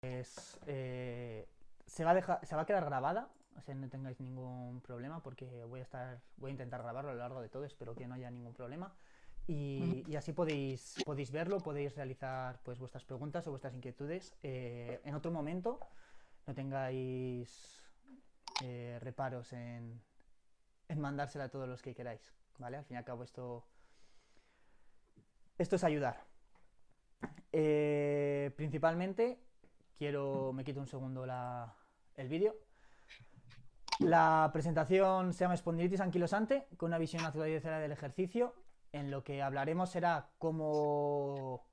Pues se va a quedar grabada, o sea, no tengáis ningún problema porque voy a intentar grabarlo a lo largo de todo, espero que no haya ningún problema. Ujú. Y así podéis verlo, podéis realizar pues vuestras preguntas o vuestras inquietudes en otro momento. No tengáis reparos en mandársela a todos los que queráis, ¿vale? Al fin y al cabo esto es ayudar. Principalmente me quito un segundo el vídeo. La presentación se llama Espondilitis anquilosante, con una visión actualizada del ejercicio. En lo que hablaremos será cómo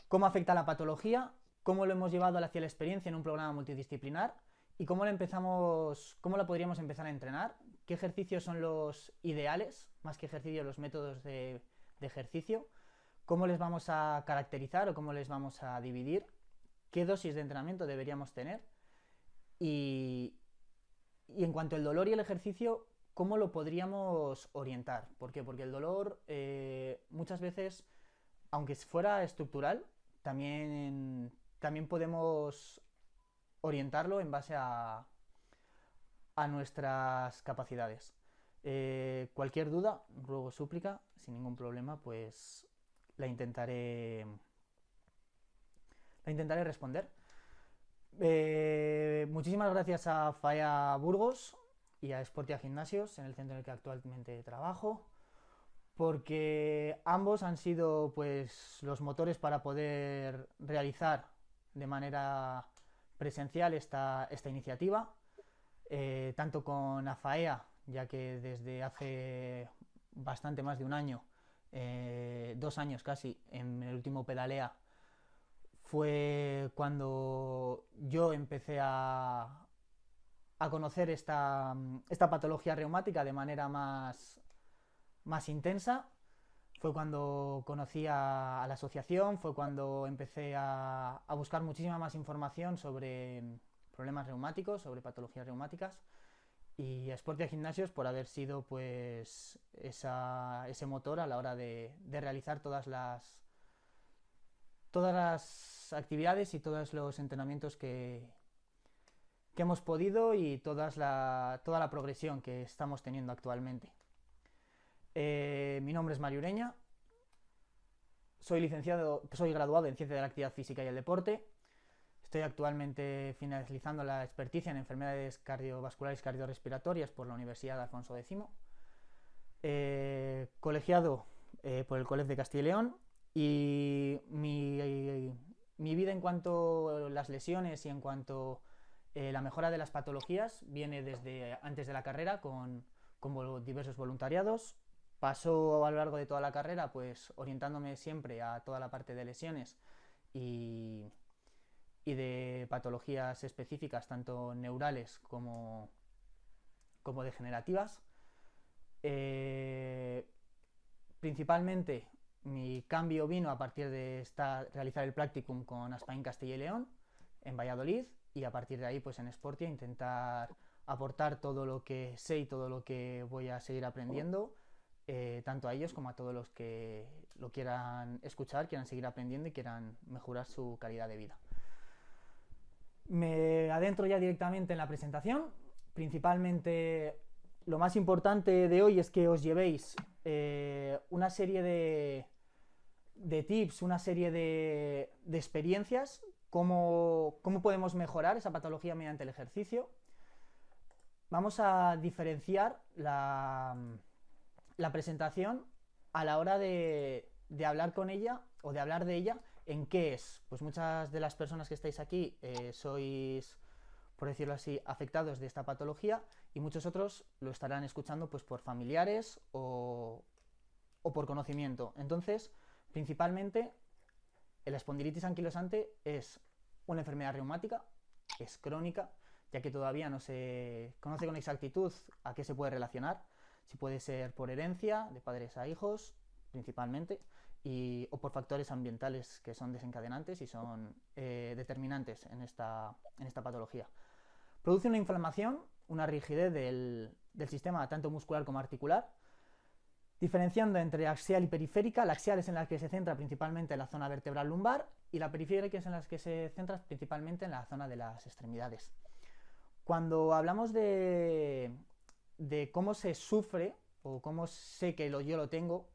afecta la patología, cómo lo hemos llevado hacia la experiencia en un programa multidisciplinar y cómo la podríamos empezar a entrenar, qué ejercicios son los ideales, más que ejercicios, los métodos de ejercicio, cómo les vamos a caracterizar o cómo les vamos a dividir, qué dosis de entrenamiento deberíamos tener y, y en cuanto al dolor y el ejercicio, ¿cómo lo podríamos orientar? ¿Por qué? Porque el dolor muchas veces, aunque fuera estructural, también podemos orientarlo en base a nuestras capacidades. Cualquier duda, ruego súplica, sin ningún problema, pues la intentaré, la intentaré responder. Muchísimas gracias a FAEA Burgos y a Sportia Gimnasios, en el centro en el que actualmente trabajo, porque ambos han sido pues los motores para poder realizar de manera presencial esta iniciativa, tanto con AFAEA, ya que desde hace bastante más de un año, 2 años casi, en el último Pedalea, fue cuando yo empecé a conocer esta patología reumática de manera más intensa. Fue cuando conocí a la asociación, fue cuando empecé a buscar muchísima más información sobre problemas reumáticos, sobre patologías reumáticas, y a Sportia Gimnasios por haber sido pues ese motor a la hora de realizar todas las actividades y todos los entrenamientos que hemos podido y toda la progresión que estamos teniendo actualmente. Mi nombre es Mario Ureña, soy graduado en Ciencia de la Actividad Física y el Deporte. Estoy actualmente finalizando la experticia en enfermedades cardiovasculares y cardiorrespiratorias por la Universidad de Alfonso X, colegiado por el Colegio de Castilla y León, y mi vida en cuanto a las lesiones y en cuanto la mejora de las patologías viene desde antes de la carrera con diversos voluntariados. Pasó a lo largo de toda la carrera pues orientándome siempre a toda la parte de lesiones y, y de patologías específicas, tanto neurales como degenerativas. Eh, Principalmente mi cambio vino a partir de realizar el practicum con Aspain Castilla y León en Valladolid, y a partir de ahí pues en Sportia intentar aportar todo lo que sé y todo lo que voy a seguir aprendiendo, tanto a ellos como a todos los que lo quieran escuchar, quieran seguir aprendiendo y quieran mejorar su calidad de vida. Me adentro ya directamente en la presentación. Principalmente lo más importante de hoy es que os llevéis una serie de tips, una serie de experiencias, cómo podemos mejorar esa patología mediante el ejercicio. Vamos a diferenciar la presentación a la hora de hablar con ella o de hablar de ella en qué es. Pues muchas de las personas que estáis aquí sois, por decirlo así, afectados de esta patología, y muchos otros lo estarán escuchando pues por familiares o por conocimiento. Entonces, principalmente, la espondilitis anquilosante es una enfermedad reumática, es crónica, ya que todavía no se conoce con exactitud a qué se puede relacionar. Si puede ser por herencia, de padres a hijos, principalmente, o por factores ambientales que son desencadenantes y son determinantes en esta patología. Produce una inflamación, una rigidez del sistema tanto muscular como articular. Diferenciando entre axial y periférica, la axial es en la que se centra principalmente en la zona vertebral lumbar y la periférica es en la que se centra principalmente en la zona de las extremidades. Cuando hablamos de cómo se sufre o cómo sé que yo lo tengo,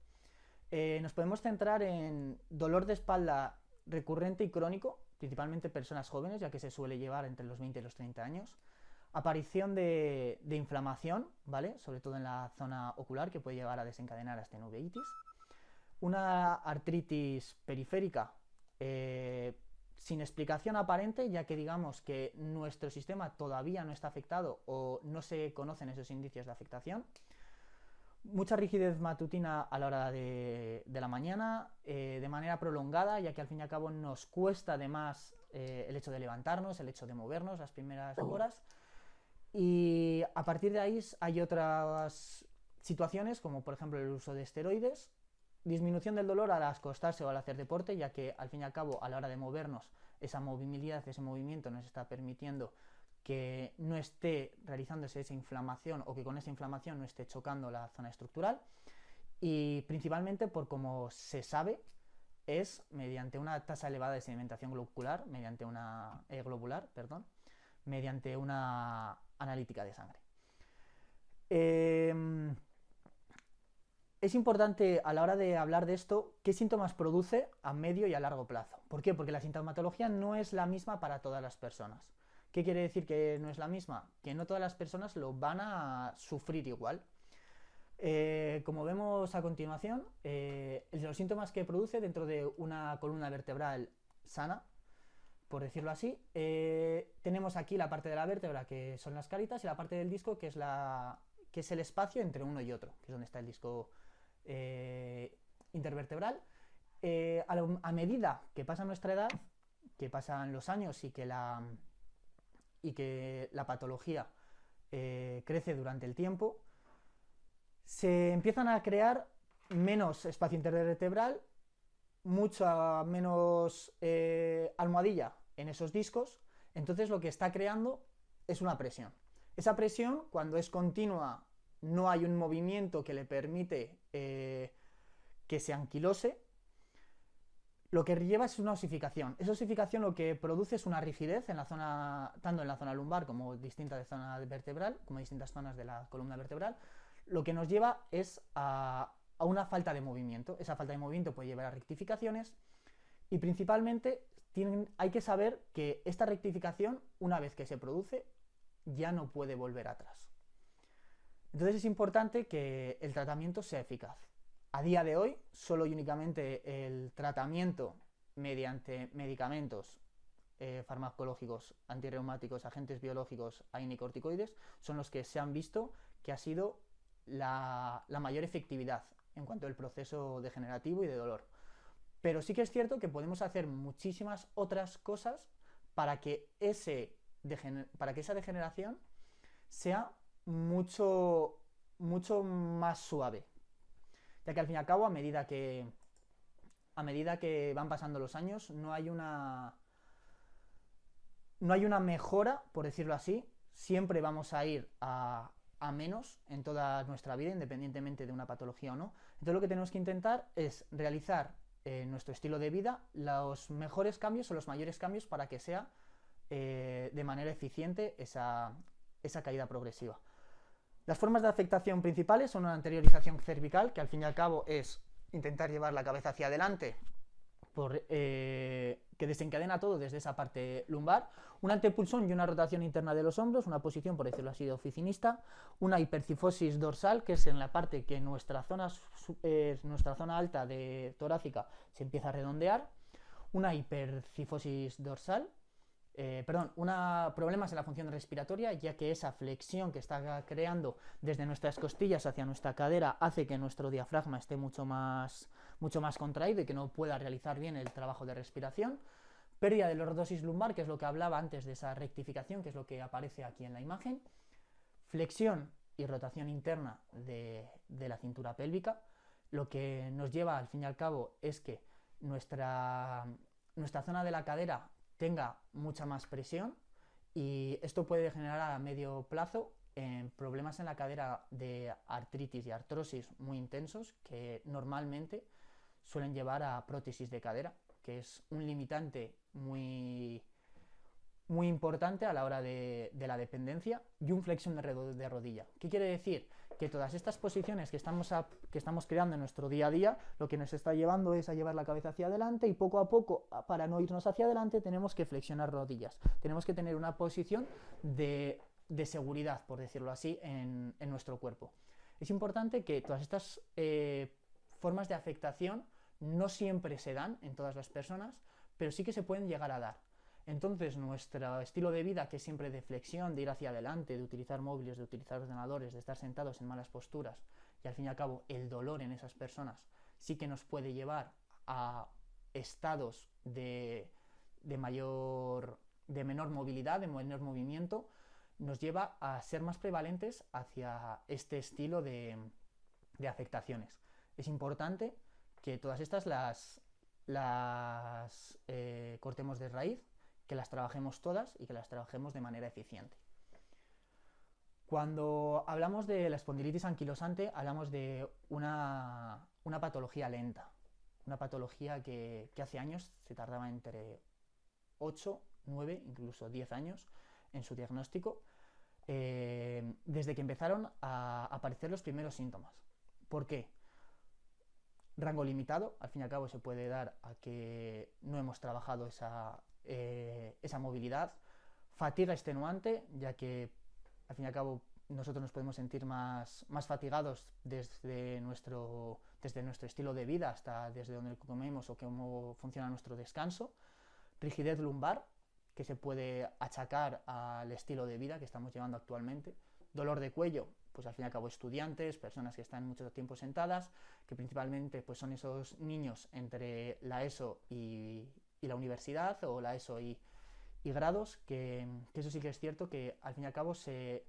nos podemos centrar en dolor de espalda recurrente y crónico, principalmente personas jóvenes, ya que se suele llevar entre los 20 y los 30 años. Aparición de inflamación, ¿vale? Sobre todo en la zona ocular, que puede llegar a desencadenar hasta en uveitis. Una artritis periférica sin explicación aparente, ya que digamos que nuestro sistema todavía no está afectado o no se conocen esos indicios de afectación. Mucha rigidez matutina a la hora de la mañana, de manera prolongada, ya que al fin y al cabo nos cuesta además el hecho de levantarnos, el hecho de movernos las primeras horas. Y a partir de ahí hay otras situaciones, como por ejemplo el uso de esteroides, disminución del dolor al acostarse o al hacer deporte, ya que al fin y al cabo a la hora de movernos, esa movilidad, ese movimiento nos está permitiendo que no esté realizándose esa inflamación o que con esa inflamación no esté chocando la zona estructural. Y principalmente, por como se sabe, es mediante una tasa elevada de sedimentación globular, mediante una mediante una analítica de sangre. Es importante a la hora de hablar de esto qué síntomas produce a medio y a largo plazo. ¿Por qué? Porque la sintomatología no es la misma para todas las personas. ¿Qué quiere decir que no es la misma? Que no todas las personas lo van a sufrir igual. Como vemos a continuación, los síntomas que produce dentro de una columna vertebral sana, por decirlo así, tenemos aquí la parte de la vértebra, que son las caritas, y la parte del disco, que es el espacio entre uno y otro, que es donde está el disco intervertebral. A medida que pasa nuestra edad, que pasan los años y que la patología crece durante el tiempo, se empiezan a crear menos espacio intervertebral, mucha menos almohadilla en esos discos. Entonces lo que está creando es una presión. Esa presión, cuando es continua, no hay un movimiento que le permite que se anquilose, lo que lleva es una osificación. Esa osificación lo que produce es una rigidez en la zona, tanto en la zona lumbar como distintas de zona vertebral, como distintas zonas de la columna vertebral. Lo que nos lleva es a una falta de movimiento. Esa falta de movimiento puede llevar a rectificaciones y principalmente hay que saber que esta rectificación, una vez que se produce, ya no puede volver atrás. Entonces es importante que el tratamiento sea eficaz. A día de hoy, solo y únicamente el tratamiento mediante medicamentos farmacológicos, antirreumáticos, agentes biológicos, corticoides, son los que se han visto que ha sido la mayor efectividad en cuanto al proceso degenerativo y de dolor. Pero sí que es cierto que podemos hacer muchísimas otras cosas para que esa degeneración sea mucho más suave, ya que al fin y al cabo, a medida que van pasando los años, no hay una mejora, por decirlo así. Siempre vamos a ir a menos en toda nuestra vida, independientemente de una patología o no. Entonces lo que tenemos que intentar es realizar en nuestro estilo de vida los mejores cambios o los mayores cambios para que sea de manera eficiente esa caída progresiva. Las formas de afectación principales son una anteriorización cervical, que al fin y al cabo es intentar llevar la cabeza hacia adelante, que desencadena todo desde esa parte lumbar, un antepulsón y una rotación interna de los hombros, una posición, por decirlo así, de oficinista, una hipercifosis dorsal, que es en la parte que nuestra zona alta de torácica se empieza a redondear, una hipercifosis dorsal, problemas en la función respiratoria, ya que esa flexión que está creando desde nuestras costillas hacia nuestra cadera hace que nuestro diafragma esté mucho más contraído y que no pueda realizar bien el trabajo de respiración. Pérdida de lordosis lumbar, que es lo que hablaba antes de esa rectificación, que es lo que aparece aquí en la imagen. Flexión y rotación interna de la cintura pélvica, lo que nos lleva al fin y al cabo es que nuestra zona de la cadera tenga mucha más presión, y esto puede generar a medio plazo en problemas en la cadera de artritis y artrosis muy intensos que normalmente suelen llevar a prótesis de cadera, que es un limitante muy importante a la hora de la dependencia, y un flexión de rodilla. ¿Qué quiere decir? Que todas estas posiciones que estamos creando en nuestro día a día, lo que nos está llevando es a llevar la cabeza hacia adelante, y poco a poco, para no irnos hacia adelante, tenemos que flexionar rodillas. Tenemos que tener una posición de seguridad, por decirlo así, en nuestro cuerpo. Es importante que todas estas formas de afectación no siempre se dan en todas las personas, pero sí que se pueden llegar a dar. Entonces, nuestro estilo de vida, que es siempre de flexión, de ir hacia adelante, de utilizar móviles, de utilizar ordenadores, de estar sentados en malas posturas, y al fin y al cabo el dolor en esas personas sí que nos puede llevar a estados de menor movilidad, de menor movimiento, nos lleva a ser más prevalentes hacia este estilo de afectaciones. Es importante que todas estas las cortemos de raíz, que las trabajemos todas y que las trabajemos de manera eficiente. Cuando hablamos de la espondilitis anquilosante, hablamos de una patología lenta, una patología que hace años se tardaba entre 8, 9, incluso 10 años en su diagnóstico, desde que empezaron a aparecer los primeros síntomas. ¿Por qué? Rango limitado, al fin y al cabo se puede dar a que no hemos trabajado esa movilidad. Fatiga extenuante, ya que al fin y al cabo nosotros nos podemos sentir más fatigados desde nuestro estilo de vida hasta desde donde comemos o cómo funciona nuestro descanso. Rigidez lumbar, que se puede achacar al estilo de vida que estamos llevando actualmente. Dolor de cuello, pues al fin y al cabo estudiantes, personas que están mucho tiempo sentadas, que principalmente pues son esos niños entre la ESO y la universidad, o la ESO y grados, que eso sí que es cierto que al fin y al cabo se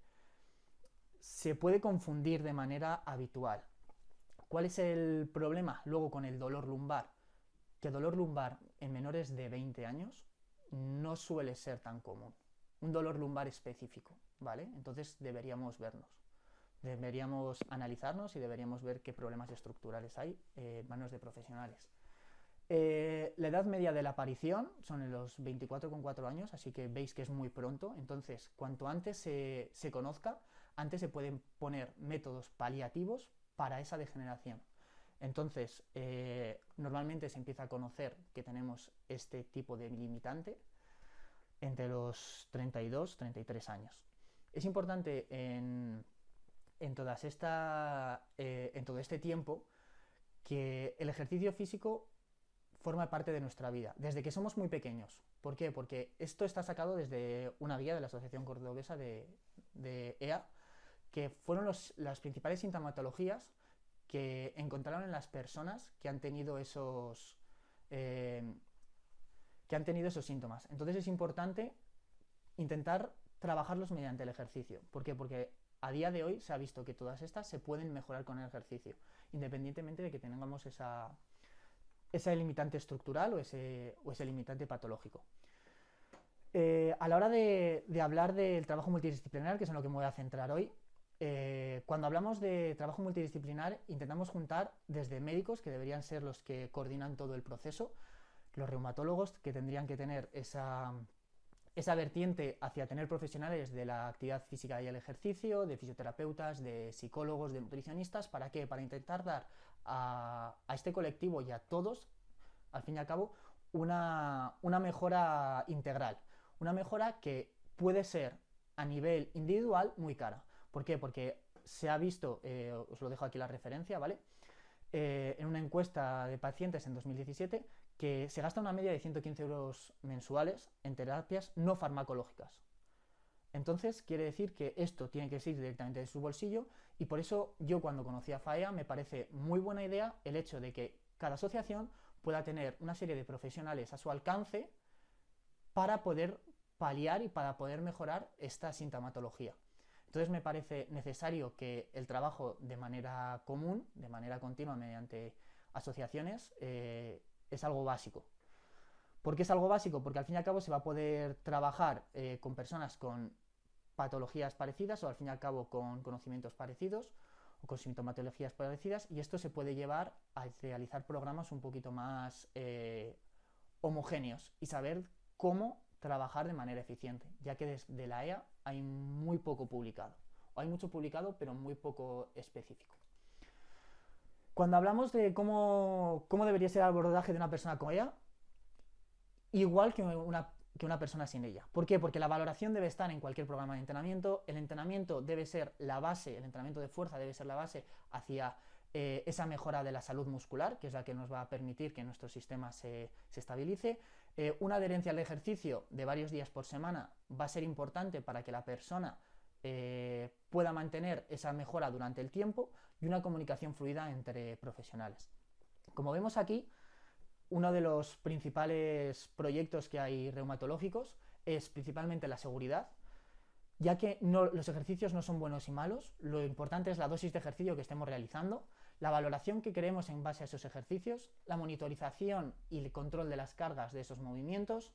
puede confundir de manera habitual. ¿Cuál es el problema luego con el dolor lumbar? Que el dolor lumbar en menores de 20 años no suele ser tan común. Un dolor lumbar específico, ¿vale? Entonces deberíamos analizarnos y deberíamos ver qué problemas estructurales hay en manos de profesionales. La edad media de la aparición son en los 24,4 años, así que veis que es muy pronto. Entonces, cuanto antes se conozca, antes se pueden poner métodos paliativos para esa degeneración. Entonces, normalmente se empieza a conocer que tenemos este tipo de limitante entre los 32 y 33 años. Es importante en todo este tiempo que el ejercicio físico forma parte de nuestra vida, desde que somos muy pequeños. ¿Por qué? Porque esto está sacado desde una guía de la Asociación Cordobesa de EA, que fueron las principales sintomatologías que encontraron en las personas que han tenido esos síntomas. Entonces es importante intentar trabajarlos mediante el ejercicio. ¿Por qué? Porque a día de hoy se ha visto que todas estas se pueden mejorar con el ejercicio, independientemente de que tengamos esa limitante estructural o ese limitante patológico. A la hora de hablar del trabajo multidisciplinar, que es en lo que me voy a centrar hoy, cuando hablamos de trabajo multidisciplinar intentamos juntar desde médicos, que deberían ser los que coordinan todo el proceso, los reumatólogos, que tendrían que tener esa vertiente hacia tener profesionales de la actividad física y el ejercicio, de fisioterapeutas, de psicólogos, de nutricionistas. ¿Para qué? Para intentar dar a este colectivo y a todos, al fin y al cabo, una mejora integral, una mejora que puede ser a nivel individual muy cara. ¿Por qué? Porque se ha visto, os lo dejo aquí la referencia, ¿vale? En una encuesta de pacientes en 2017, que se gasta una media de 115 euros mensuales en terapias no farmacológicas. Entonces quiere decir que esto tiene que ser directamente de su bolsillo, y por eso yo, cuando conocí a FAEA, me parece muy buena idea el hecho de que cada asociación pueda tener una serie de profesionales a su alcance para poder paliar y para poder mejorar esta sintomatología. Entonces me parece necesario que el trabajo de manera común, de manera continua, mediante asociaciones, es algo básico. ¿Por qué es algo básico? Porque al fin y al cabo se va a poder trabajar con personas con patologías parecidas o al fin y al cabo con conocimientos parecidos o con sintomatologías parecidas, y esto se puede llevar a realizar programas un poquito más homogéneos y saber cómo trabajar de manera eficiente, ya que desde la EA hay muy poco publicado, o hay mucho publicado pero muy poco específico. Cuando hablamos de cómo debería ser el abordaje de una persona con EA, igual que una persona sin ella. ¿Por qué? Porque la valoración debe estar en cualquier programa de entrenamiento, el entrenamiento debe ser la base, el entrenamiento de fuerza debe ser la base hacia esa mejora de la salud muscular, que es la que nos va a permitir que nuestro sistema se estabilice. Una adherencia al ejercicio de varios días por semana va a ser importante para que la persona pueda mantener esa mejora durante el tiempo, y una comunicación fluida entre profesionales. Como vemos aquí, uno de los principales proyectos que hay reumatológicos es principalmente la seguridad, ya que los ejercicios no son buenos y malos, lo importante es la dosis de ejercicio que estemos realizando, la valoración que queremos en base a esos ejercicios, la monitorización y el control de las cargas de esos movimientos,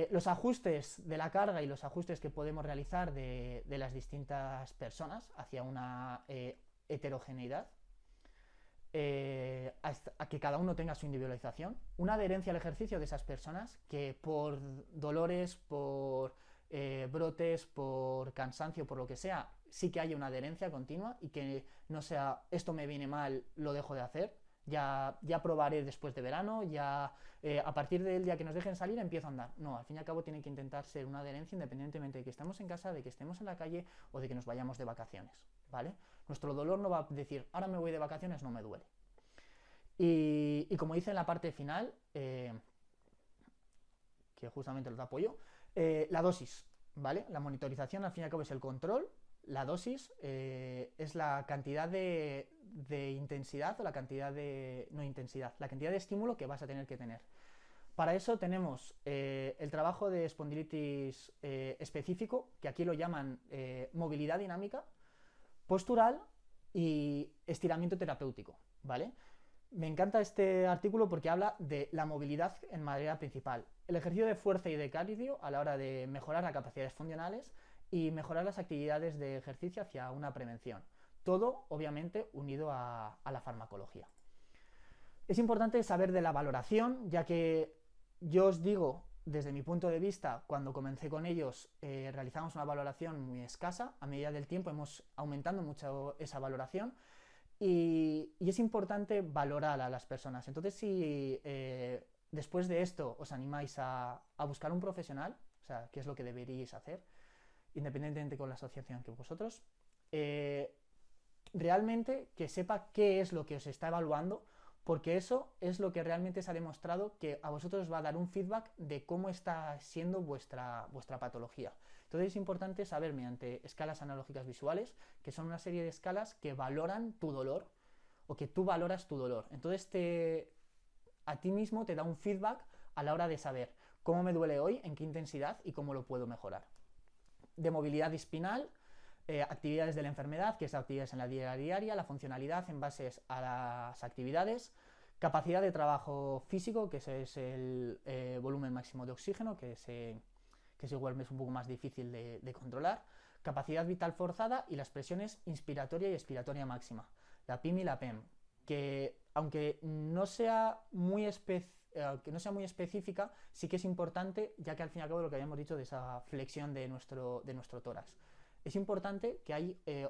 los ajustes de la carga y los ajustes que podemos realizar de las distintas personas hacia una heterogeneidad, a que cada uno tenga su individualización, una adherencia al ejercicio de esas personas que por dolores, por brotes, por cansancio, por lo que sea, sí que haya una adherencia continua y que no sea esto me viene mal, lo dejo de hacer, ya probaré después de verano, ya a partir del día que nos dejen salir empiezo a andar. No, al fin y al cabo tiene que intentar ser una adherencia independientemente de que estemos en casa, de que estemos en la calle o de que nos vayamos de vacaciones, ¿vale? Nuestro dolor no va a decir, ahora me voy de vacaciones, no me duele. Y como dice en la parte final, que justamente lo apoyo, la dosis, ¿vale? La monitorización al fin y al cabo es el control, la dosis es la cantidad de intensidad o la cantidad de... no intensidad, la cantidad de estímulo que vas a tener que tener. Para eso tenemos el trabajo de espondilitis específico, que aquí lo llaman movilidad dinámica, postural y estiramiento terapéutico, ¿vale? Me encanta este artículo porque habla de la movilidad en manera principal, el ejercicio de fuerza y de cardio a la hora de mejorar las capacidades funcionales y mejorar las actividades de ejercicio hacia una prevención. Todo, obviamente, unido a la farmacología. Es importante saber de la valoración, ya que yo os digo, desde mi punto de vista, cuando comencé con ellos realizamos una valoración muy escasa, a medida del tiempo hemos aumentado mucho esa valoración y es importante valorar a las personas. Entonces, si después de esto os animáis a buscar un profesional, o sea, qué es lo que deberíais hacer, independientemente con la asociación que vosotros, realmente que sepa qué es lo que os está evaluando, porque eso es lo que realmente se ha demostrado que a vosotros os va a dar un feedback de cómo está siendo vuestra patología. Entonces es importante saber mediante escalas analógicas visuales, que son una serie de escalas que valoran tu dolor o que tú valoras tu dolor. Entonces a ti mismo te da un feedback a la hora de saber cómo me duele hoy, en qué intensidad y cómo lo puedo mejorar. De movilidad espinal, actividades de la enfermedad, que es actividades en la vida diaria, la funcionalidad en base a las actividades, capacidad de trabajo físico, que ese es el volumen máximo de oxígeno, que es igual, es un poco más difícil de controlar, capacidad vital forzada y las presiones inspiratoria y expiratoria máxima, la PIM y la PEM, que aunque no sea muy específica, sí que es importante, ya que al fin y al cabo lo que habíamos dicho de esa flexión de nuestro tórax. Es importante que hay, que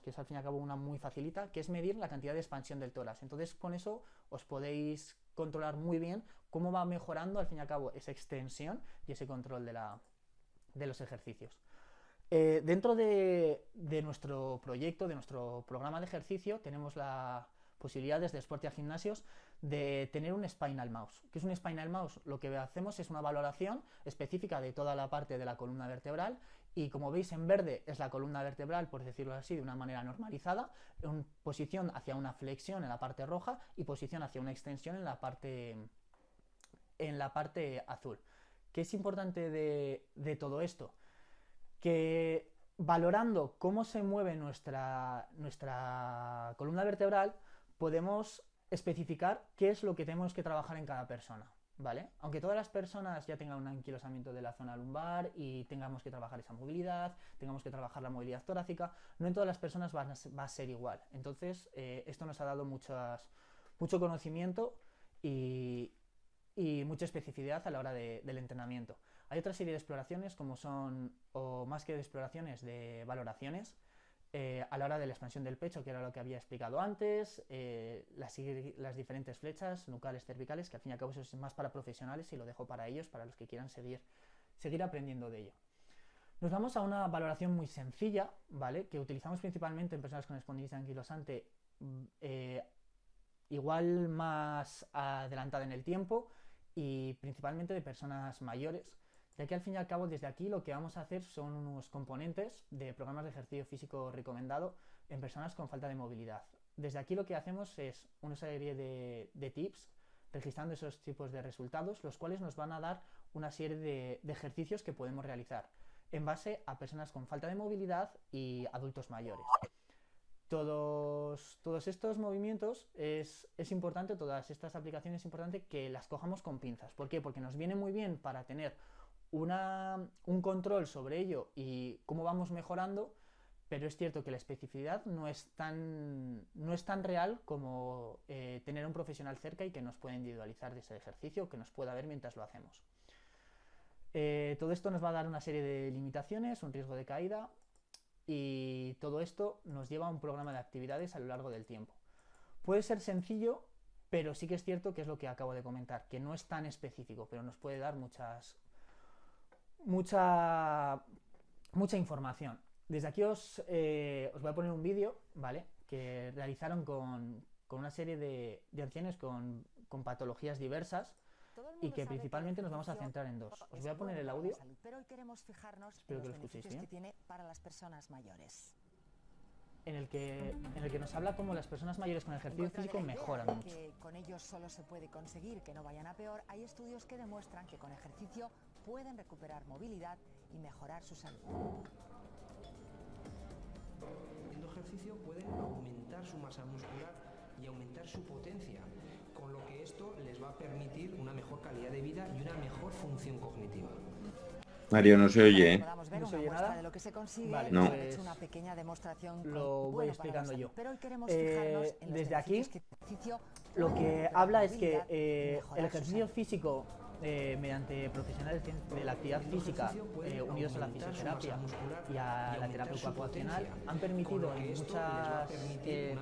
es al fin y al cabo una muy facilita, que es medir la cantidad de expansión del tórax. Entonces con eso os podéis controlar muy bien cómo va mejorando al fin y al cabo esa extensión y ese control de los ejercicios. Dentro de nuestro proyecto, de nuestro programa de ejercicio, tenemos la posibilidad desde Sportia Gimnasios de tener un Spinal Mouse. ¿Qué es un Spinal Mouse? Lo que hacemos es una valoración específica de toda la parte de la columna vertebral y como veis en verde es la columna vertebral, por decirlo así, de una manera normalizada, en posición hacia una flexión en la parte roja y posición hacia una extensión en la parte azul. ¿Qué es importante de todo esto? Que valorando cómo se mueve nuestra columna vertebral podemos especificar qué es lo que tenemos que trabajar en cada persona, ¿vale? Aunque todas las personas ya tengan un anquilosamiento de la zona lumbar y tengamos que trabajar esa movilidad, tengamos que trabajar la movilidad torácica, no en todas las personas va a ser igual. Entonces, esto nos ha dado mucho conocimiento y, y mucha especificidad a la hora del entrenamiento. Hay otra serie de exploraciones como son, o más que de exploraciones, de valoraciones, a la hora de la expansión del pecho, que era lo que había explicado antes, las diferentes flechas nucales, cervicales, que al fin y al cabo eso es más para profesionales y lo dejo para ellos, para los que quieran seguir aprendiendo de ello. Nos vamos a una valoración muy sencilla, ¿vale? Que utilizamos principalmente en personas con espondilitis anquilosante, igual más adelantada en el tiempo y principalmente de personas mayores, ya que al fin y al cabo desde aquí lo que vamos a hacer son unos componentes de programas de ejercicio físico recomendado en personas con falta de movilidad. Desde aquí lo que hacemos es una serie de tips registrando esos tipos de resultados, los cuales nos van a dar una serie de ejercicios que podemos realizar en base a personas con falta de movilidad y adultos mayores. Todos estos movimientos es importante, todas estas aplicaciones es importante que las cojamos con pinzas. ¿Por qué? Porque nos viene muy bien para tener un control sobre ello y cómo vamos mejorando, pero es cierto que la especificidad no es tan real como tener a un profesional cerca y que nos pueda individualizar de ese ejercicio, que nos pueda ver mientras lo hacemos. Todo esto nos va a dar una serie de limitaciones, un riesgo de caída, y todo esto nos lleva a un programa de actividades a lo largo del tiempo. Puede ser sencillo, pero sí que es cierto que es lo que acabo de comentar, que no es tan específico, pero nos puede dar mucha información. Desde aquí os voy a poner un vídeo, ¿vale? Que realizaron con una serie de ancianos con patologías diversas y que principalmente nos vamos a centrar en dos. Os voy a poner el audio. Pero hoy queremos fijarnos Espero en que los lo escuchéis beneficios bien. que tiene para las personas mayores. En el que nos habla cómo las personas mayores con ejercicio En contra de físico la idea mejoran de mucho. que con ellos solo se puede conseguir que no vayan a peor, hay estudios que demuestran que con ejercicio pueden recuperar movilidad y mejorar su salud. Haciendo ejercicio pueden aumentar su masa muscular y aumentar su potencia, con lo que esto les va a permitir una mejor calidad de vida y una mejor función cognitiva. Mario, no se oye, ¿eh? Podamos ver ¿No se una oye muestra nada? de lo que se consigue. Vale, No. Nos han hecho una pequeña demostración con- lo voy bueno, explicando para la yo. salud. Pero hoy queremos fijarnos en los Desde aquí, beneficios que el ejercicio Lo puede que recuperar habla es que movilidad y el mejorar su ejercicio salud. físico mediante profesionales de la actividad física unidos a la fisioterapia y a la terapia ocupacional han permitido en muchas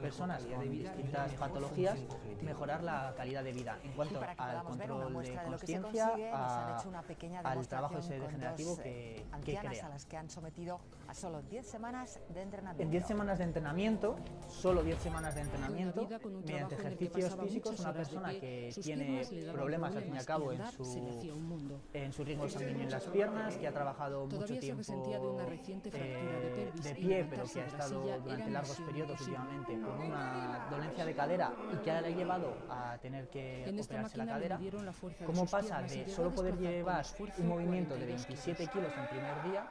personas con distintas patologías mejorar la calidad de vida en Y cuanto para que al podamos ver una control de muestra de lo que se consciencia, consigue, nos han hecho una pequeña al trabajo ese demostración con degenerativo dos que ancianas crea. a las que han sometido a solo 10 semanas de entrenamiento. En 10 semanas de entrenamiento, solo 10 semanas de entrenamiento, Una vida con un mediante trabajo en el que ejercicios pasaba físicos, muchas una horas de persona pie, que sus tiene piernas le daban problemas al fin y al cabo y en andar se le hacía un mundo. su ritmo sanguíneo en las piernas, que ha trabajado mucho Todavía se tiempo resentía de una reciente fractura de pelvis de y pie, pero levantarse que ha de la estado silla durante era largos misión periodos imposible. últimamente con una dolencia de cadera y que le ha llevado a tener que En esta operarse la máquina le cadera. midieron la fuerza de ¿Cómo sus pasa piernas y de llegó solo a poder desplazar con llevar esfuerzo un movimiento de 42 27 kilos en primer día,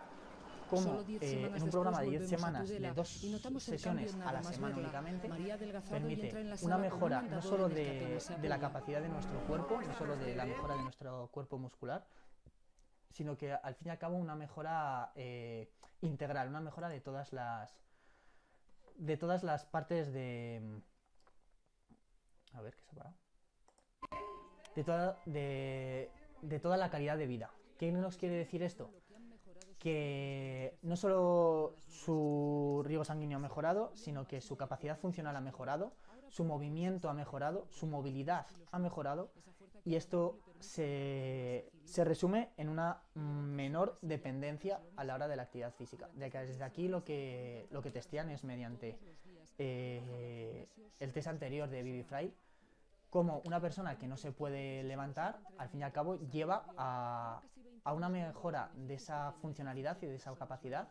Solo como 10 en semanas un programa de 10 después semanas volvemos a de Tudela 2 y notamos el sesiones cambio a la nada más semana verla. únicamente, María adelgazado y permite entra en la una sala con un mejora no andador solo en el que apenas se de la apoya. capacidad de nuestro cuerpo, no solo de la mejora de nuestro cuerpo muscular, sino que al fin y al cabo una mejora integral, una mejora de todas las partes de... A ver, ¿qué se ha parado? De toda la calidad de vida. ¿Qué nos quiere decir esto? Que no solo su riego sanguíneo ha mejorado, sino que su capacidad funcional ha mejorado, su movimiento ha mejorado, su movilidad ha mejorado, y esto se resume en una menor dependencia a la hora de la actividad física. De que desde aquí lo que testean es mediante el test anterior de Vivify, como una persona que no se puede levantar, al fin y al cabo lleva a una mejora de esa funcionalidad y de esa capacidad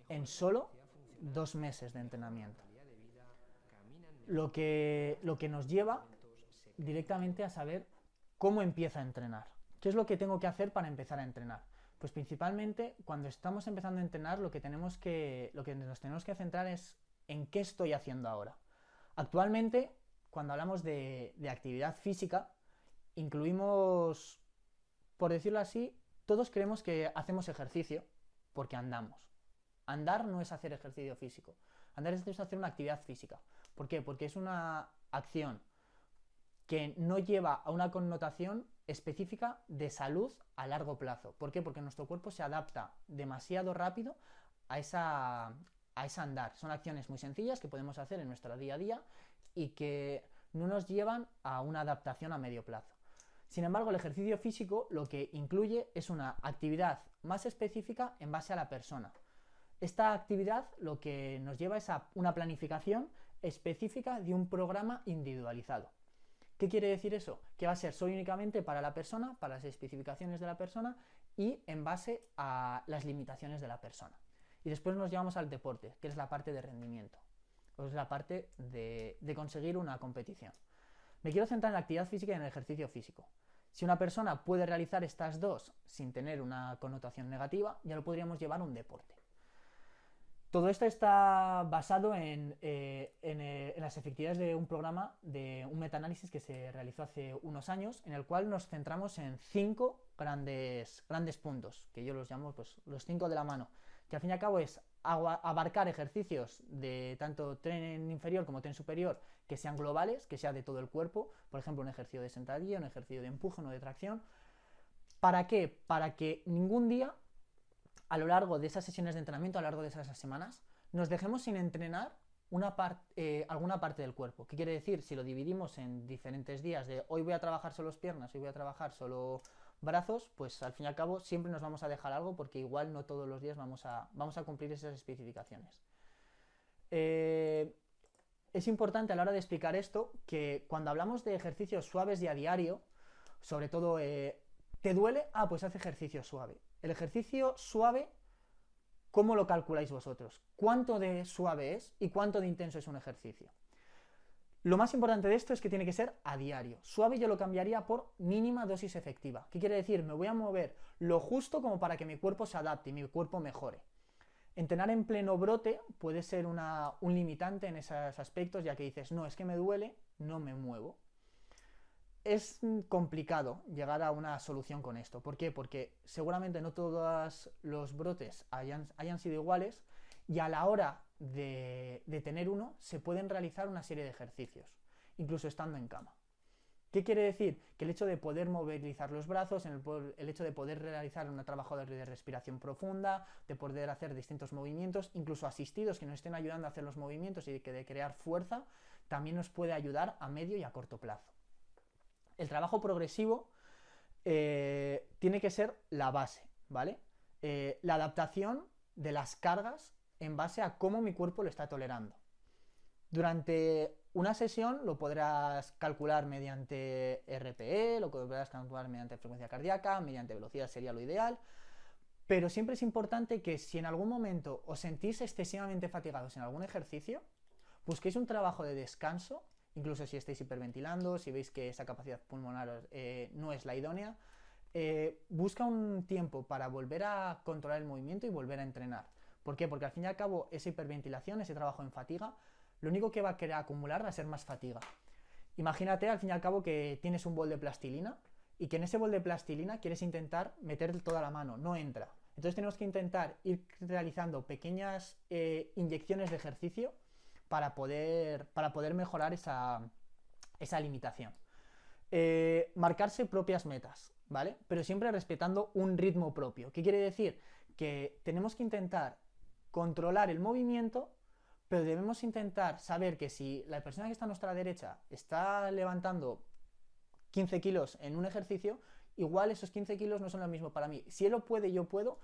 en solo 2 meses de entrenamiento. Lo que nos lleva directamente a saber cómo empieza a entrenar. ¿Qué es lo que tengo que hacer para empezar a entrenar? Pues principalmente cuando estamos empezando a entrenar lo que nos tenemos que centrar es en qué estoy haciendo ahora. Actualmente, cuando hablamos de actividad física, incluimos, por decirlo así, todos creemos que hacemos ejercicio porque andamos. Andar no es hacer ejercicio físico. Andar es hacer una actividad física. ¿Por qué? Porque es una acción que no lleva a una connotación específica de salud a largo plazo. ¿Por qué? Porque nuestro cuerpo se adapta demasiado rápido a ese andar. Son acciones muy sencillas que podemos hacer en nuestro día a día y que no nos llevan a una adaptación a medio plazo. Sin embargo, el ejercicio físico lo que incluye es una actividad más específica en base a la persona. Esta actividad lo que nos lleva es a una planificación específica de un programa individualizado. ¿Qué quiere decir eso? Que va a ser solo únicamente para la persona, para las especificaciones de la persona y en base a las limitaciones de la persona. Y después nos llevamos al deporte, que es la parte de rendimiento, o es la parte de conseguir una competición. Me quiero centrar en la actividad física y en el ejercicio físico. Si una persona puede realizar estas dos sin tener una connotación negativa, ya lo podríamos llevar a un deporte. Todo esto está basado en las efectividades de un programa, de un metaanálisis que se realizó hace unos años, en el cual nos centramos en 5 grandes puntos, que yo los llamo pues, los 5 de la mano, que al fin y al cabo es abarcar ejercicios de tanto tren inferior como tren superior que sean globales, que sea de todo el cuerpo, por ejemplo un ejercicio de sentadilla, un ejercicio de empuje, uno de tracción. ¿Para qué? Para que ningún día a lo largo de esas sesiones de entrenamiento, a lo largo de esas semanas, nos dejemos sin entrenar alguna parte del cuerpo. ¿Qué quiere decir? Si lo dividimos en diferentes días de hoy voy a trabajar solo piernas, hoy voy a trabajar solo brazos, pues al fin y al cabo siempre nos vamos a dejar algo porque igual no todos los días vamos a cumplir esas especificaciones. Es importante a la hora de explicar esto que cuando hablamos de ejercicios suaves y a diario, sobre todo, ¿te duele? Ah, pues haz ejercicio suave. El ejercicio suave, ¿cómo lo calculáis vosotros? ¿Cuánto de suave es y cuánto de intenso es un ejercicio? Lo más importante de esto es que tiene que ser a diario. Suave yo lo cambiaría por mínima dosis efectiva. ¿Qué quiere decir? Me voy a mover lo justo como para que mi cuerpo se adapte y mi cuerpo mejore. Entrenar en pleno brote puede ser un limitante en esos aspectos, ya que dices, no, es que me duele, no me muevo. Es complicado llegar a una solución con esto. ¿Por qué? Porque seguramente no todos los brotes hayan sido iguales y a la hora de tener uno se pueden realizar una serie de ejercicios, incluso estando en cama. ¿Qué quiere decir? Que el hecho de poder movilizar los brazos, el hecho de poder realizar un trabajo de respiración profunda, de poder hacer distintos movimientos, incluso asistidos que nos estén ayudando a hacer los movimientos y de crear fuerza, también nos puede ayudar a medio y a corto plazo. El trabajo progresivo tiene que ser la base, ¿vale? La adaptación de las cargas en base a cómo mi cuerpo lo está tolerando. Durante una sesión lo podrás calcular mediante RPE, lo podrás calcular mediante frecuencia cardíaca, mediante velocidad sería lo ideal, pero siempre es importante que si en algún momento os sentís excesivamente fatigados en algún ejercicio, busquéis un trabajo de descanso. Incluso si estáis hiperventilando, si veis que esa capacidad pulmonar no es la idónea, busca un tiempo para volver a controlar el movimiento y volver a entrenar. ¿Por qué? Porque al fin y al cabo esa hiperventilación, ese trabajo en fatiga, lo único que va a querer acumular va a ser más fatiga. Imagínate al fin y al cabo que tienes un bol de plastilina y que en ese bol de plastilina quieres intentar meter toda la mano, no entra. Entonces tenemos que intentar ir realizando pequeñas inyecciones de ejercicio para poder mejorar esa limitación. Marcarse propias metas, ¿vale? Pero siempre respetando un ritmo propio. ¿Qué quiere decir? Que tenemos que intentar controlar el movimiento, pero debemos intentar saber que si la persona que está a nuestra derecha está levantando 15 kilos en un ejercicio, igual esos 15 kilos no son lo mismo para mí. Si él lo puede y yo puedo,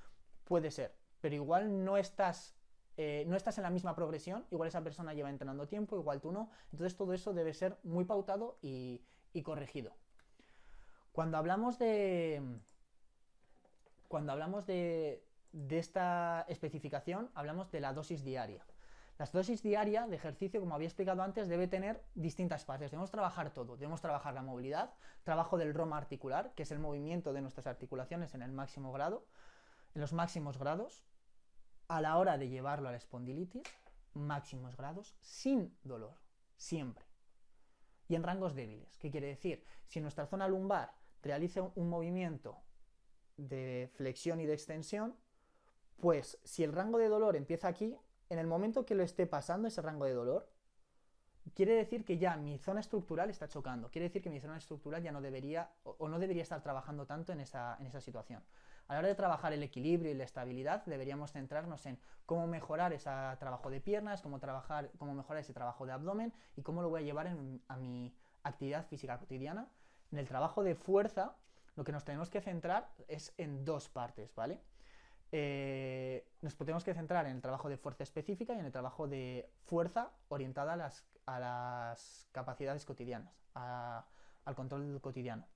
puede ser, pero igual no estás en la misma progresión, igual esa persona lleva entrenando tiempo, igual tú no, entonces todo eso debe ser muy pautado y corregido. Cuando hablamos de esta especificación, hablamos de la dosis diaria. La dosis diaria de ejercicio, como había explicado antes, debe tener distintas fases. Debemos trabajar todo. Debemos trabajar la movilidad, trabajo del ROM articular, que es el movimiento de nuestras articulaciones en el máximo grado, en los máximos grados. A la hora de llevarlo a la espondilitis, máximos grados, sin dolor, siempre. y en rangos débiles. ¿Qué quiere decir? Si en nuestra zona lumbar realiza un movimiento de flexión y de extensión, pues si el rango de dolor empieza aquí, en el momento que lo esté pasando ese rango de dolor, quiere decir que ya mi zona estructural está chocando, quiere decir que mi zona estructural ya no debería o no debería estar trabajando tanto en esa situación. A la hora de trabajar el equilibrio y la estabilidad, deberíamos centrarnos en cómo mejorar ese trabajo de piernas, cómo mejorar ese trabajo de abdomen y cómo lo voy a llevar a mi actividad física cotidiana. En el trabajo de fuerza, lo que nos tenemos que centrar es en dos partes, ¿vale? Nos tenemos que centrar en el trabajo de fuerza específica y en el trabajo de fuerza orientada a las capacidades cotidianas, al control cotidiano.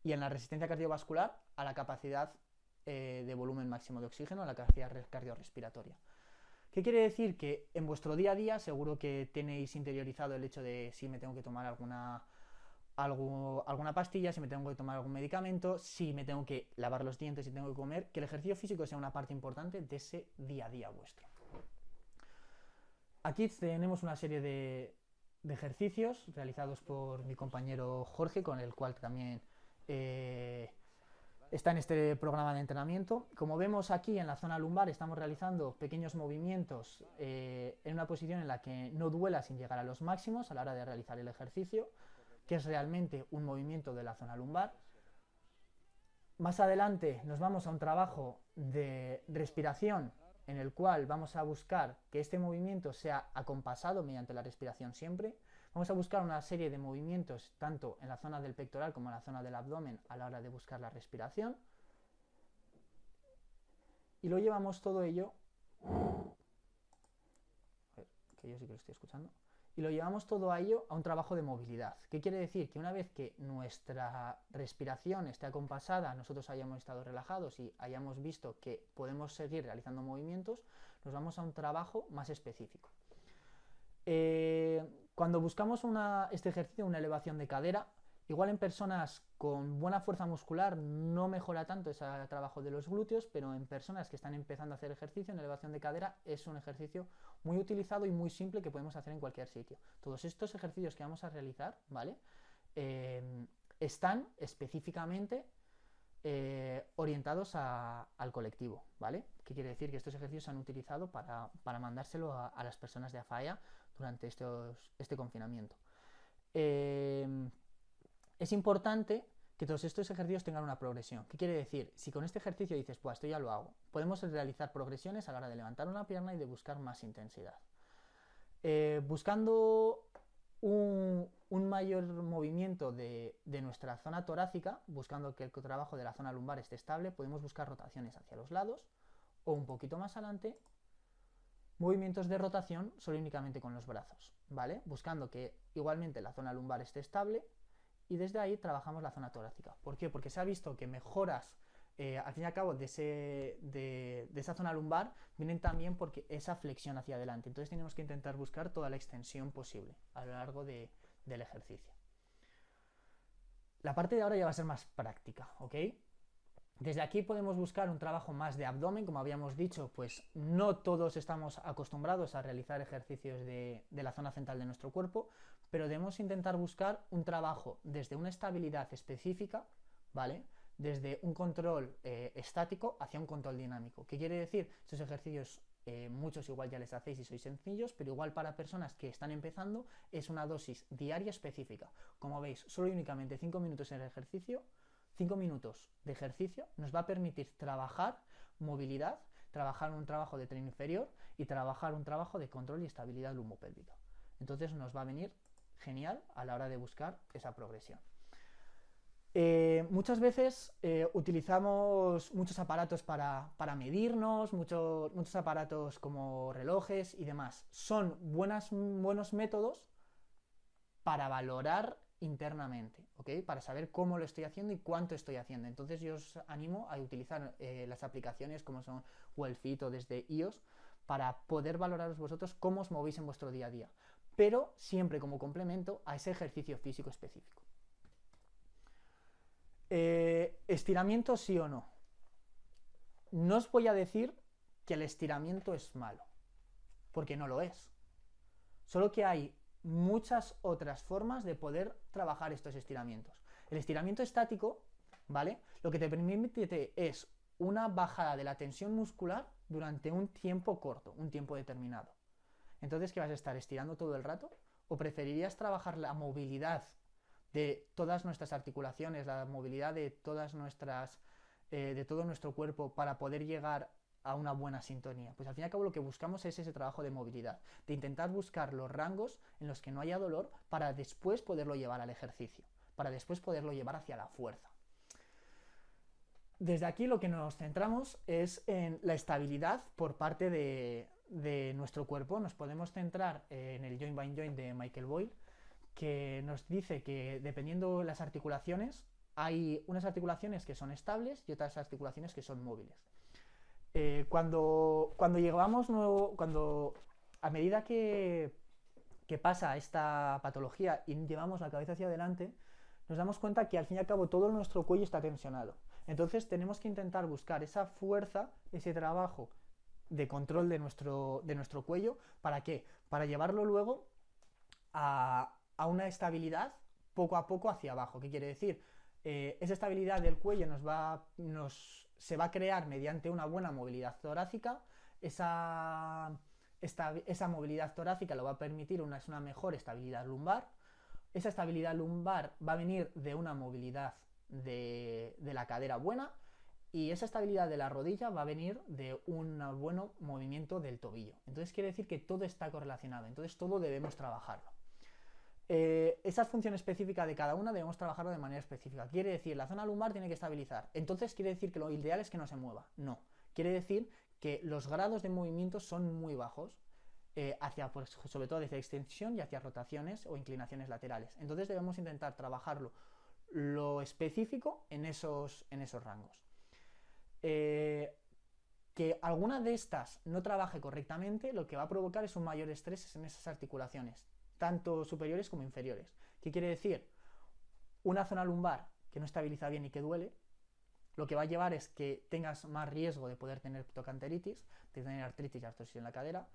Y en la resistencia cardiovascular, a la capacidad de volumen máximo de oxígeno, a la capacidad cardiorrespiratoria. ¿Qué quiere decir? Que en vuestro día a día seguro que tenéis interiorizado el hecho de si me tengo que tomar alguna pastilla, si me tengo que tomar algún medicamento, si me tengo que lavar los dientes, si tengo que comer, que el ejercicio físico sea una parte importante de ese día a día vuestro. Aquí tenemos una serie de ejercicios realizados por mi compañero Jorge, con el cual también está en este programa de entrenamiento. Como vemos aquí en la zona lumbar estamos realizando pequeños movimientos en una posición en la que no duela sin llegar a los máximos a la hora de realizar el ejercicio, que es realmente un movimiento de la zona lumbar. Más adelante nos vamos a un trabajo de respiración en el cual vamos a buscar que este movimiento sea acompasado mediante la respiración siempre. Vamos a buscar una serie de movimientos tanto en la zona del pectoral como en la zona del abdomen a la hora de buscar la respiración. Y lo llevamos todo ello... A ver, que yo sí que lo estoy escuchando. Y lo llevamos todo a ello a un trabajo de movilidad. ¿Qué quiere decir? Que una vez que nuestra respiración esté acompasada, nosotros hayamos estado relajados y hayamos visto que podemos seguir realizando movimientos, nos vamos a un trabajo más específico. Cuando buscamos este ejercicio, una elevación de cadera, igual en personas con buena fuerza muscular no mejora tanto ese trabajo de los glúteos, pero en personas que están empezando a hacer ejercicio en elevación de cadera es un ejercicio muy utilizado y muy simple que podemos hacer en cualquier sitio. Todos estos ejercicios que vamos a realizar, ¿vale? Están específicamente orientados al colectivo, ¿vale? ¿Qué quiere decir? Que estos ejercicios se han utilizado para mandárselo a las personas de AFAEA durante este confinamiento. Es importante que todos estos ejercicios tengan una progresión. ¿Qué quiere decir? Si con este ejercicio dices, pues esto ya lo hago, podemos realizar progresiones a la hora de levantar una pierna y de buscar más intensidad. Buscando un mayor movimiento de nuestra zona torácica, buscando que el trabajo de la zona lumbar esté estable, podemos buscar rotaciones hacia los lados o un poquito más adelante, movimientos de rotación solo únicamente con los brazos, ¿vale? Buscando que igualmente la zona lumbar esté estable y desde ahí trabajamos la zona torácica. ¿Por qué? Porque se ha visto que mejoras al fin y al cabo de esa zona lumbar vienen también porque esa flexión hacia adelante. Entonces tenemos que intentar buscar toda la extensión posible a lo largo del ejercicio. La parte de ahora ya va a ser más práctica, ¿ok? Desde aquí podemos buscar un trabajo más de abdomen, como habíamos dicho, pues no todos estamos acostumbrados a realizar ejercicios de la zona central de nuestro cuerpo, pero debemos intentar buscar un trabajo desde una estabilidad específica, ¿vale? Desde un control estático hacia un control dinámico. ¿Qué quiere decir? Estos ejercicios muchos igual ya les hacéis y sois sencillos, pero igual para personas que están empezando es una dosis diaria específica. Como veis, solo y únicamente 5 minutos en el ejercicio. 5 minutos de ejercicio nos va a permitir trabajar movilidad, trabajar un trabajo de tren inferior y trabajar un trabajo de control y estabilidad lumbopélvica. Entonces nos va a venir genial a la hora de buscar esa progresión. Muchas veces utilizamos muchos aparatos para medirnos, muchos aparatos como relojes y demás. Son buenos métodos para valorar internamente, ¿ok? Para saber cómo lo estoy haciendo y cuánto estoy haciendo. Entonces yo os animo a utilizar las aplicaciones como son Wellfit o desde iOS para poder valoraros vosotros cómo os movéis en vuestro día a día, pero siempre como complemento a ese ejercicio físico específico. ¿Estiramiento sí o no? No os voy a decir que el estiramiento es malo, porque no lo es. Solo que hay muchas otras formas de poder trabajar estos estiramientos. El estiramiento estático, ¿vale? Lo que te permite es una bajada de la tensión muscular durante un tiempo corto, un tiempo determinado. Entonces, ¿qué vas a estar estirando todo el rato? ¿O preferirías trabajar la movilidad de todas nuestras articulaciones, la movilidad de todas nuestras, de todo nuestro cuerpo para poder llegar a una buena sintonía? Pues al fin y al cabo lo que buscamos es ese trabajo de movilidad, de intentar buscar los rangos en los que no haya dolor para después poderlo llevar al ejercicio, para después poderlo llevar hacia la fuerza. Desde aquí lo que nos centramos es en la estabilidad por parte de nuestro cuerpo. Nos podemos centrar en el Joint by Joint de Michael Boyle, que nos dice que dependiendo de las articulaciones, hay unas articulaciones que son estables y otras articulaciones que son móviles. Cuando a medida que pasa esta patología y llevamos la cabeza hacia adelante, nos damos cuenta que al fin y al cabo todo nuestro cuello está tensionado. Entonces tenemos que intentar buscar esa fuerza, ese trabajo de control de nuestro cuello. ¿Para qué? Para llevarlo luego a una estabilidad poco a poco hacia abajo. ¿Qué quiere decir? Esa estabilidad del cuello se va a crear mediante una buena movilidad torácica. Esa movilidad torácica lo va a permitir una mejor estabilidad lumbar. Esa estabilidad lumbar va a venir de una movilidad de la cadera buena, y esa estabilidad de la rodilla va a venir de un buen movimiento del tobillo. Entonces quiere decir que todo está correlacionado, entonces todo debemos trabajarlo. Esa función específica de cada una debemos trabajarlo de manera específica. Quiere decir, la zona lumbar tiene que estabilizar. Entonces quiere decir que lo ideal es que no se mueva. No. Quiere decir que los grados de movimiento son muy bajos, pues, sobre todo hacia extensión y hacia rotaciones o inclinaciones laterales. Entonces debemos intentar trabajarlo lo específico en esos rangos. Que alguna de estas no trabaje correctamente, lo que va a provocar es un mayor estrés en esas articulaciones, tanto superiores como inferiores. ¿Qué quiere decir? Una zona lumbar que no estabiliza bien y que duele, lo que va a llevar es que tengas más riesgo de poder tener pitocanteritis, de tener artritis y artrosis en la cadera,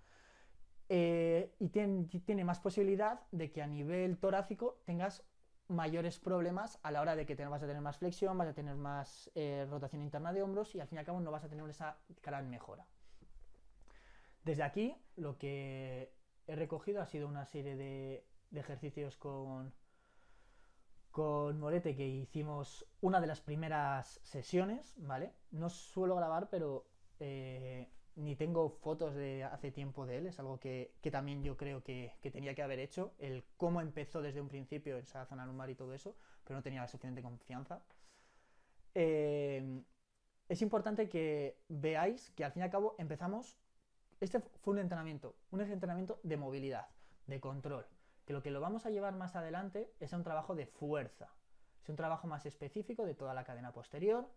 y tiene más posibilidad de que a nivel torácico tengas mayores problemas a la hora de que vas a tener más flexión, vas a tener más rotación interna de hombros, y al fin y al cabo no vas a tener esa gran mejora. Desde aquí lo que he recogido ha sido una serie de ejercicios con Morete, que hicimos una de las primeras sesiones, ¿vale? No suelo grabar, pero ni tengo fotos de hace tiempo de él. Es algo que también yo creo que tenía que haber hecho, el cómo empezó desde un principio esa zona lumbar y todo eso, pero no tenía la suficiente confianza. Es importante que veáis que al fin y al cabo empezamos. Este fue un entrenamiento de movilidad, de control, que lo vamos a llevar más adelante es a un trabajo de fuerza, es un trabajo más específico de toda la cadena posterior,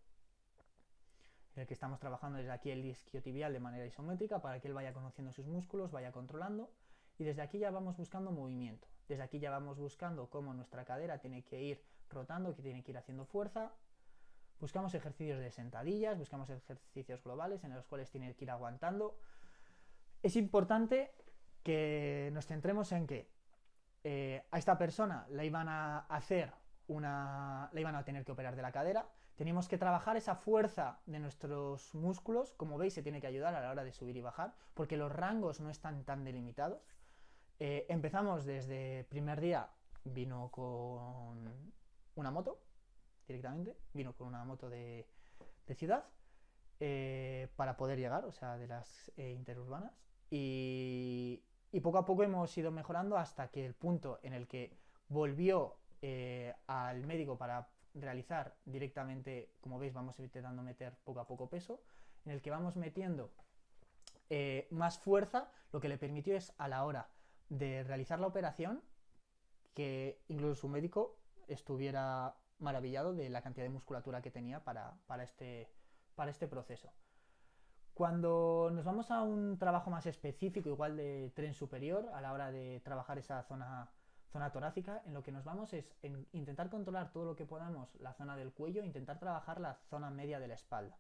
en el que estamos trabajando desde aquí el isquiotibial de manera isométrica para que él vaya conociendo sus músculos, vaya controlando, y desde aquí ya vamos buscando movimiento, desde aquí ya vamos buscando cómo nuestra cadera tiene que ir rotando, que tiene que ir haciendo fuerza. Buscamos ejercicios de sentadillas, buscamos ejercicios globales en los cuales tiene que ir aguantando. Es importante que nos centremos en que a esta persona la iban a tener que operar de la cadera. Tenemos que trabajar esa fuerza de nuestros músculos. Como veis, se tiene que ayudar a la hora de subir y bajar, porque los rangos no están tan delimitados. Empezamos desde primer día, vino con una moto, directamente, vino con una moto de ciudad, para poder llegar, o sea, de las interurbanas, y poco a poco hemos ido mejorando hasta que el punto en el que volvió al médico para realizar directamente, como veis, vamos intentando meter poco a poco peso, en el que vamos metiendo más fuerza, lo que le permitió es, a la hora de realizar la operación, que incluso su médico estuviera maravillado de la cantidad de musculatura que tenía para este proceso. Cuando nos vamos a un trabajo más específico, igual de tren superior, a la hora de trabajar esa zona torácica, en lo que nos vamos es en intentar controlar todo lo que podamos la zona del cuello, intentar trabajar la zona media de la espalda,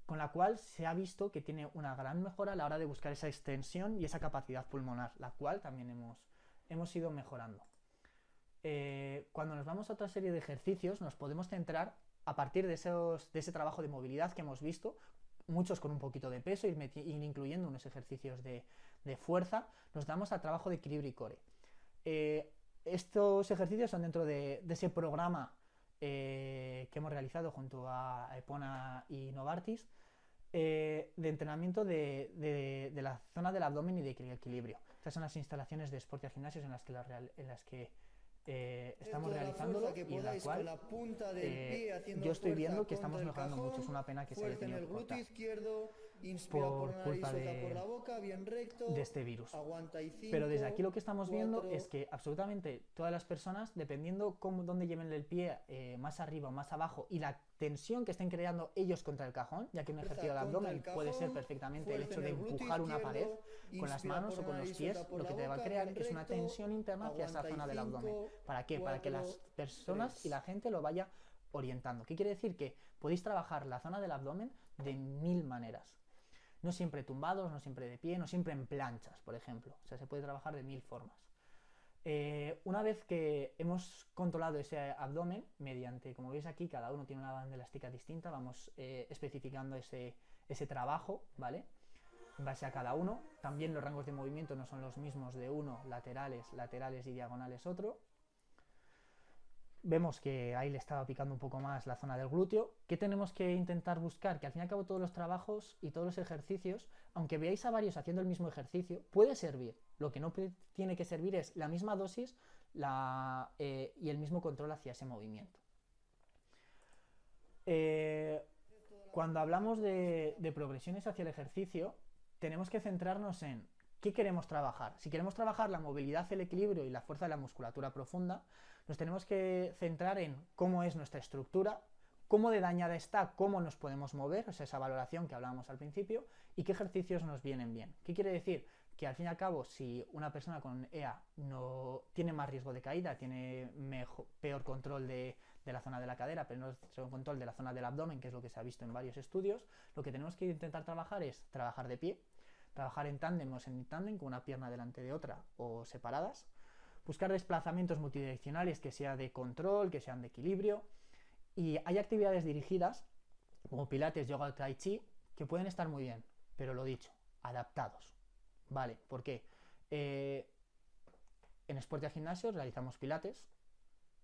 con la cual se ha visto que tiene una gran mejora a la hora de buscar esa extensión y esa capacidad pulmonar, la cual también hemos hemos ido mejorando. Cuando nos vamos a otra serie de ejercicios, nos podemos centrar a partir de ese trabajo de movilidad que hemos visto, muchos con un poquito de peso, ir incluyendo unos ejercicios de fuerza, nos damos al trabajo de equilibrio y core. Estos ejercicios son dentro de ese programa que hemos realizado junto a Epona y Novartis, de entrenamiento de la zona del abdomen y de equilibrio. Estas son las instalaciones de Sportia Gimnasios en las que estamos realizándolo y en la cual yo estoy viendo que estamos mejorando mucho. Es una pena que se haya tenido que cortar por culpa de este virus. Pero desde aquí lo que estamos viendo es que absolutamente todas las personas, dependiendo dónde lleven el pie, más arriba o más abajo, y la tensión que estén creando ellos contra el cajón, ya que un ejercicio del abdomen puede ser perfectamente el hecho de empujar una pared con las manos o con los pies, lo que te va a crear es una tensión interna hacia esa zona del abdomen. ¿Para qué? Para que las personas y la gente lo vaya orientando. ¿Qué quiere decir? Que podéis trabajar la zona del abdomen de 1000 maneras. No siempre tumbados, no siempre de pie, no siempre en planchas, por ejemplo. O sea, se puede trabajar de 1000 formas. Una vez que hemos controlado ese abdomen, mediante, como veis aquí, cada uno tiene una banda elástica distinta, vamos especificando ese trabajo, ¿vale? En base a cada uno. También los rangos de movimiento no son los mismos de uno, laterales y diagonales otro. Vemos que ahí le estaba picando un poco más la zona del glúteo. ¿Qué tenemos que intentar buscar? Que al fin y al cabo todos los trabajos y todos los ejercicios, aunque veáis a varios haciendo el mismo ejercicio, puede servir. Lo que no tiene que servir es la misma dosis y el mismo control hacia ese movimiento. Cuando hablamos de progresiones hacia el ejercicio, tenemos que centrarnos en qué queremos trabajar. Si queremos trabajar la movilidad, el equilibrio y la fuerza de la musculatura profunda, nos tenemos que centrar en cómo es nuestra estructura, cómo de dañada está, cómo nos podemos mover, o sea, esa valoración que hablábamos al principio, y qué ejercicios nos vienen bien. ¿Qué quiere decir? Que al fin y al cabo, si una persona con EA no tiene más riesgo de caída, tiene peor control de la zona de la cadera, pero no es control de la zona del abdomen, que es lo que se ha visto en varios estudios, lo que tenemos que intentar trabajar es trabajar de pie, trabajar en tándem o semi-tándem, con una pierna delante de otra o separadas, buscar desplazamientos multidireccionales que sean de control, que sean de equilibrio, y hay actividades dirigidas, como pilates, yoga o tai chi, que pueden estar muy bien, pero lo dicho, adaptados. ¿Vale? ¿Por qué? En Sportia Gimnasios realizamos pilates,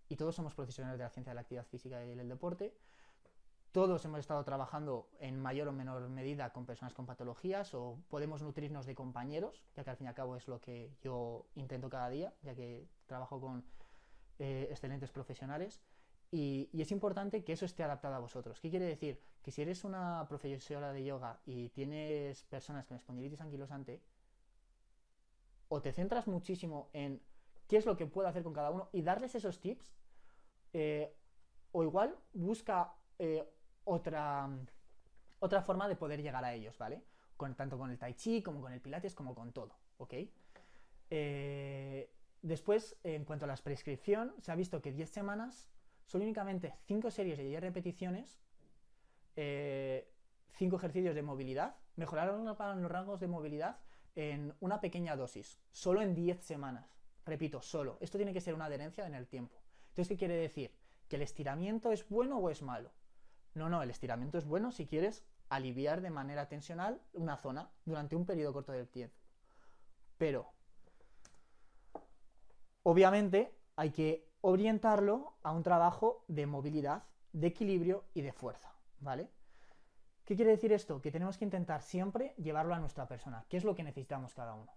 y todos somos profesionales de la ciencia de la actividad física y del deporte. Todos hemos estado trabajando en mayor o menor medida con personas con patologías, o podemos nutrirnos de compañeros, ya que al fin y al cabo es lo que yo intento cada día, ya que trabajo con excelentes profesionales, y es importante que eso esté adaptado a vosotros. ¿Qué quiere decir? Que si eres una profesora de yoga y tienes personas con espondilitis anquilosante, o te centras muchísimo en qué es lo que puedo hacer con cada uno y darles esos tips, o igual busca otra forma de poder llegar a ellos, ¿vale? Tanto con el tai chi, como con el pilates, como con todo, ¿ok? Después, en cuanto a la prescripción, se ha visto que 10 semanas son únicamente 5 series de 10 repeticiones, 5 ejercicios de movilidad, mejoraron los rangos de movilidad en una pequeña dosis, solo en 10 semanas. Repito, solo. Esto tiene que ser una adherencia en el tiempo. Entonces, ¿qué quiere decir? ¿Que el estiramiento es bueno o es malo? No, el estiramiento es bueno si quieres aliviar de manera tensional una zona durante un periodo corto del tiempo. Pero, obviamente, hay que orientarlo a un trabajo de movilidad, de equilibrio y de fuerza, ¿vale? ¿Qué quiere decir esto? Que tenemos que intentar siempre llevarlo a nuestra persona. ¿Qué es lo que necesitamos cada uno?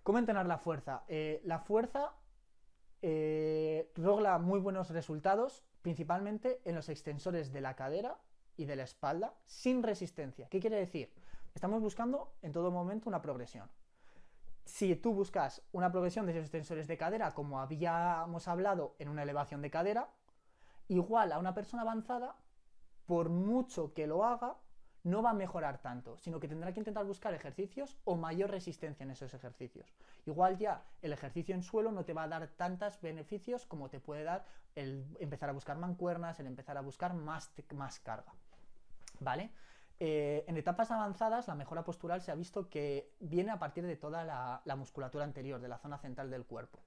¿Cómo entrenar la fuerza? La fuerza logra muy buenos resultados, principalmente en los extensores de la cadera y de la espalda, sin resistencia. ¿Qué quiere decir? Estamos buscando en todo momento una progresión. Si tú buscas una progresión de esos extensores de cadera, como habíamos hablado en una elevación de cadera, igual a una persona avanzada, por mucho que lo haga, no va a mejorar tanto, sino que tendrá que intentar buscar ejercicios o mayor resistencia en esos ejercicios. Igual ya el ejercicio en suelo no te va a dar tantos beneficios como te puede dar el empezar a buscar mancuernas, el empezar a buscar más carga, ¿vale? en etapas avanzadas la mejora postural se ha visto que viene a partir de toda la musculatura anterior, de la zona central del cuerpo.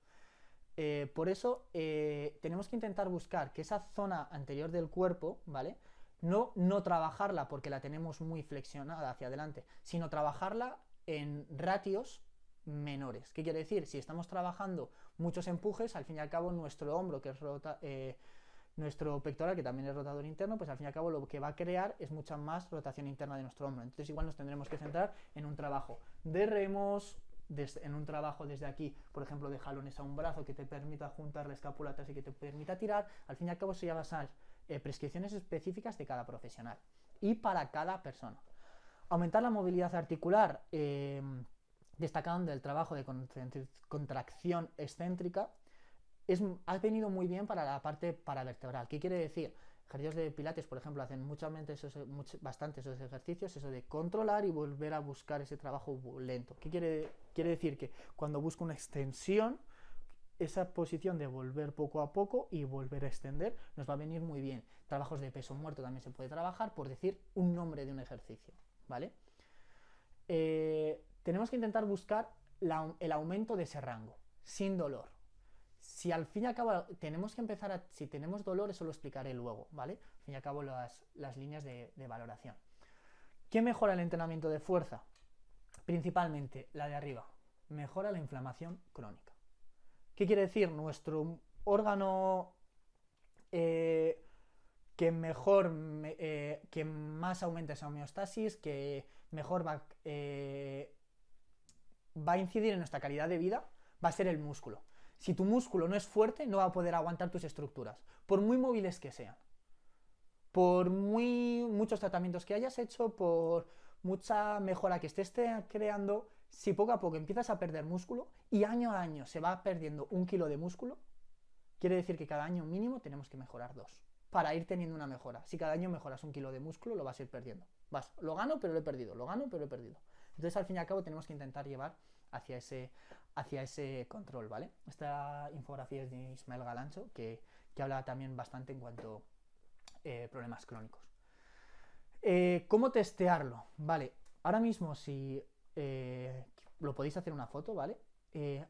Por eso tenemos que intentar buscar que esa zona anterior del cuerpo, ¿vale? No trabajarla porque la tenemos muy flexionada hacia adelante, sino trabajarla en ratios menores. ¿Qué quiere decir? Si estamos trabajando muchos empujes, al fin y al cabo nuestro hombro, que es nuestro pectoral, que también es rotador interno, pues al fin y al cabo lo que va a crear es mucha más rotación interna de nuestro hombro. Entonces igual nos tendremos que centrar en un trabajo de remos, en un trabajo desde aquí, por ejemplo, de jalones a un brazo que te permita juntar la escápula atrás y que te permita tirar. Al fin y al cabo eso ya va a ser prescripciones específicas de cada profesional y para cada persona. Aumentar la movilidad articular, destacando el trabajo de contracción excéntrica, ha venido muy bien para la parte paravertebral. ¿Qué quiere decir? Ejercicios de pilates, por ejemplo, hacen bastante esos ejercicios, eso de controlar y volver a buscar ese trabajo lento. ¿Qué quiere decir? Que cuando busco una extensión, esa posición de volver poco a poco y volver a extender nos va a venir muy bien. Trabajos de peso muerto también se puede trabajar, por decir un nombre de un ejercicio, ¿vale? Tenemos que intentar buscar el aumento de ese rango, sin dolor. Si al fin y al cabo tenemos que empezar si tenemos dolor, eso lo explicaré luego, ¿vale? Al fin y al cabo las líneas de valoración. ¿Qué mejora el entrenamiento de fuerza? Principalmente la de arriba, mejora la inflamación crónica. ¿Qué quiere decir? Nuestro órgano que más aumenta esa homeostasis, que mejor va a incidir en nuestra calidad de vida, va a ser el músculo. Si tu músculo no es fuerte, no va a poder aguantar tus estructuras, por muy móviles que sean. Por muchos tratamientos que hayas hecho, por mucha mejora que estés creando, si poco a poco empiezas a perder músculo y año a año se va perdiendo 1 kilo de músculo, quiere decir que cada año mínimo tenemos que mejorar 2 para ir teniendo una mejora. Si cada año mejoras 1 kilo de músculo, lo vas a ir perdiendo. Lo gano, pero lo he perdido, lo gano, pero lo he perdido. Entonces, al fin y al cabo, tenemos que intentar llevar hacia ese control, ¿vale? Esta infografía es de Ismael Galancho, que habla también bastante en cuanto a problemas crónicos. ¿Cómo testearlo? Vale, ahora mismo si lo podéis hacer una foto, ¿vale?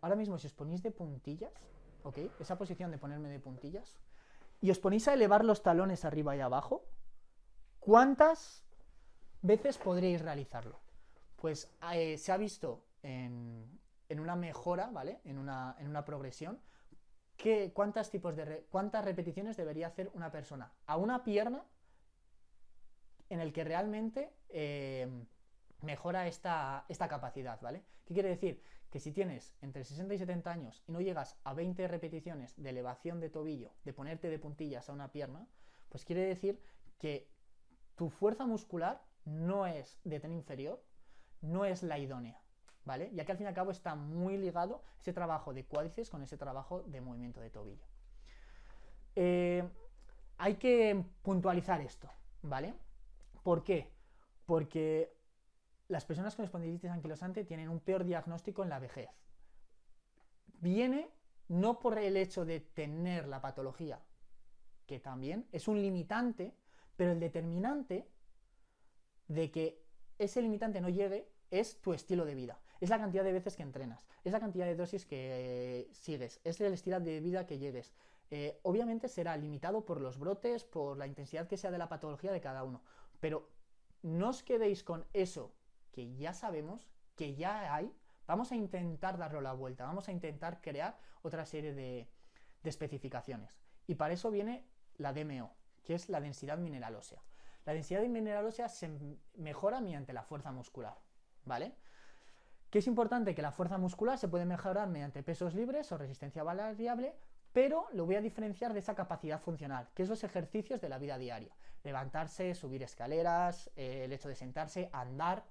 Ahora mismo si os ponéis de puntillas, ¿ok? Esa posición de ponerme de puntillas, y os ponéis a elevar los talones arriba y abajo, ¿cuántas veces podréis realizarlo? Pues se ha visto en una mejora, ¿vale? En una progresión, cuántas repeticiones debería hacer una persona a una pierna en el que realmente mejora esta capacidad, ¿vale? ¿Qué quiere decir? Que si tienes entre 60 y 70 años y no llegas a 20 repeticiones de elevación de tobillo, de ponerte de puntillas a una pierna, pues quiere decir que tu fuerza muscular no es de tren inferior, no es la idónea, ¿vale? Ya que al fin y al cabo está muy ligado ese trabajo de cuádriceps con ese trabajo de movimiento de tobillo. Hay que puntualizar esto, ¿vale? ¿Por qué? Porque las personas con espondilitis anquilosante tienen un peor diagnóstico en la vejez. Viene no por el hecho de tener la patología, que también es un limitante, pero el determinante de que ese limitante no llegue es tu estilo de vida, es la cantidad de veces que entrenas, es la cantidad de dosis que sigues, es el estilo de vida que llegues. Obviamente será limitado por los brotes, por la intensidad que sea de la patología de cada uno, pero no os quedéis con eso que ya sabemos, que ya hay. Vamos a intentar darlo la vuelta, vamos a intentar crear otra serie de especificaciones, y para eso viene la DMO, que es la densidad mineral ósea. La densidad mineral ósea se mejora mediante la fuerza muscular, ¿vale? Que es importante que la fuerza muscular se puede mejorar mediante pesos libres o resistencia variable, pero lo voy a diferenciar de esa capacidad funcional, que es los ejercicios de la vida diaria. Levantarse, subir escaleras, el hecho de sentarse, andar,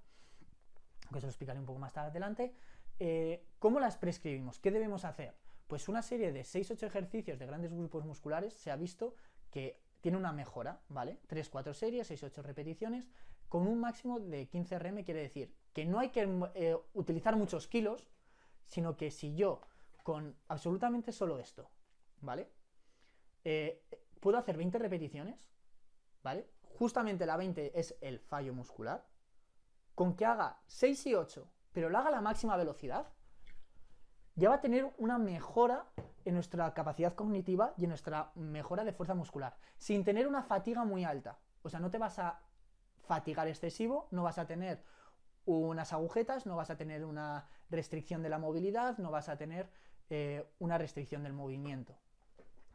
que eso lo explicaré un poco más adelante. ¿Cómo las prescribimos? ¿Qué debemos hacer? Pues una serie de 6-8 ejercicios de grandes grupos musculares se ha visto que tiene una mejora, ¿vale? 3-4 series, 6-8 repeticiones, con un máximo de 15 RM, quiere decir que no hay que utilizar muchos kilos, sino que si yo con absolutamente solo esto, ¿vale? Puedo hacer 20 repeticiones, ¿vale? justamente la 20 es el fallo muscular, con que haga 6 y 8, pero lo haga a la máxima velocidad, ya va a tener una mejora en nuestra capacidad cognitiva y en nuestra mejora de fuerza muscular, sin tener una fatiga muy alta. O sea, no te vas a fatigar excesivo, no vas a tener unas agujetas, no vas a tener una restricción de la movilidad, no vas a tener una restricción del movimiento,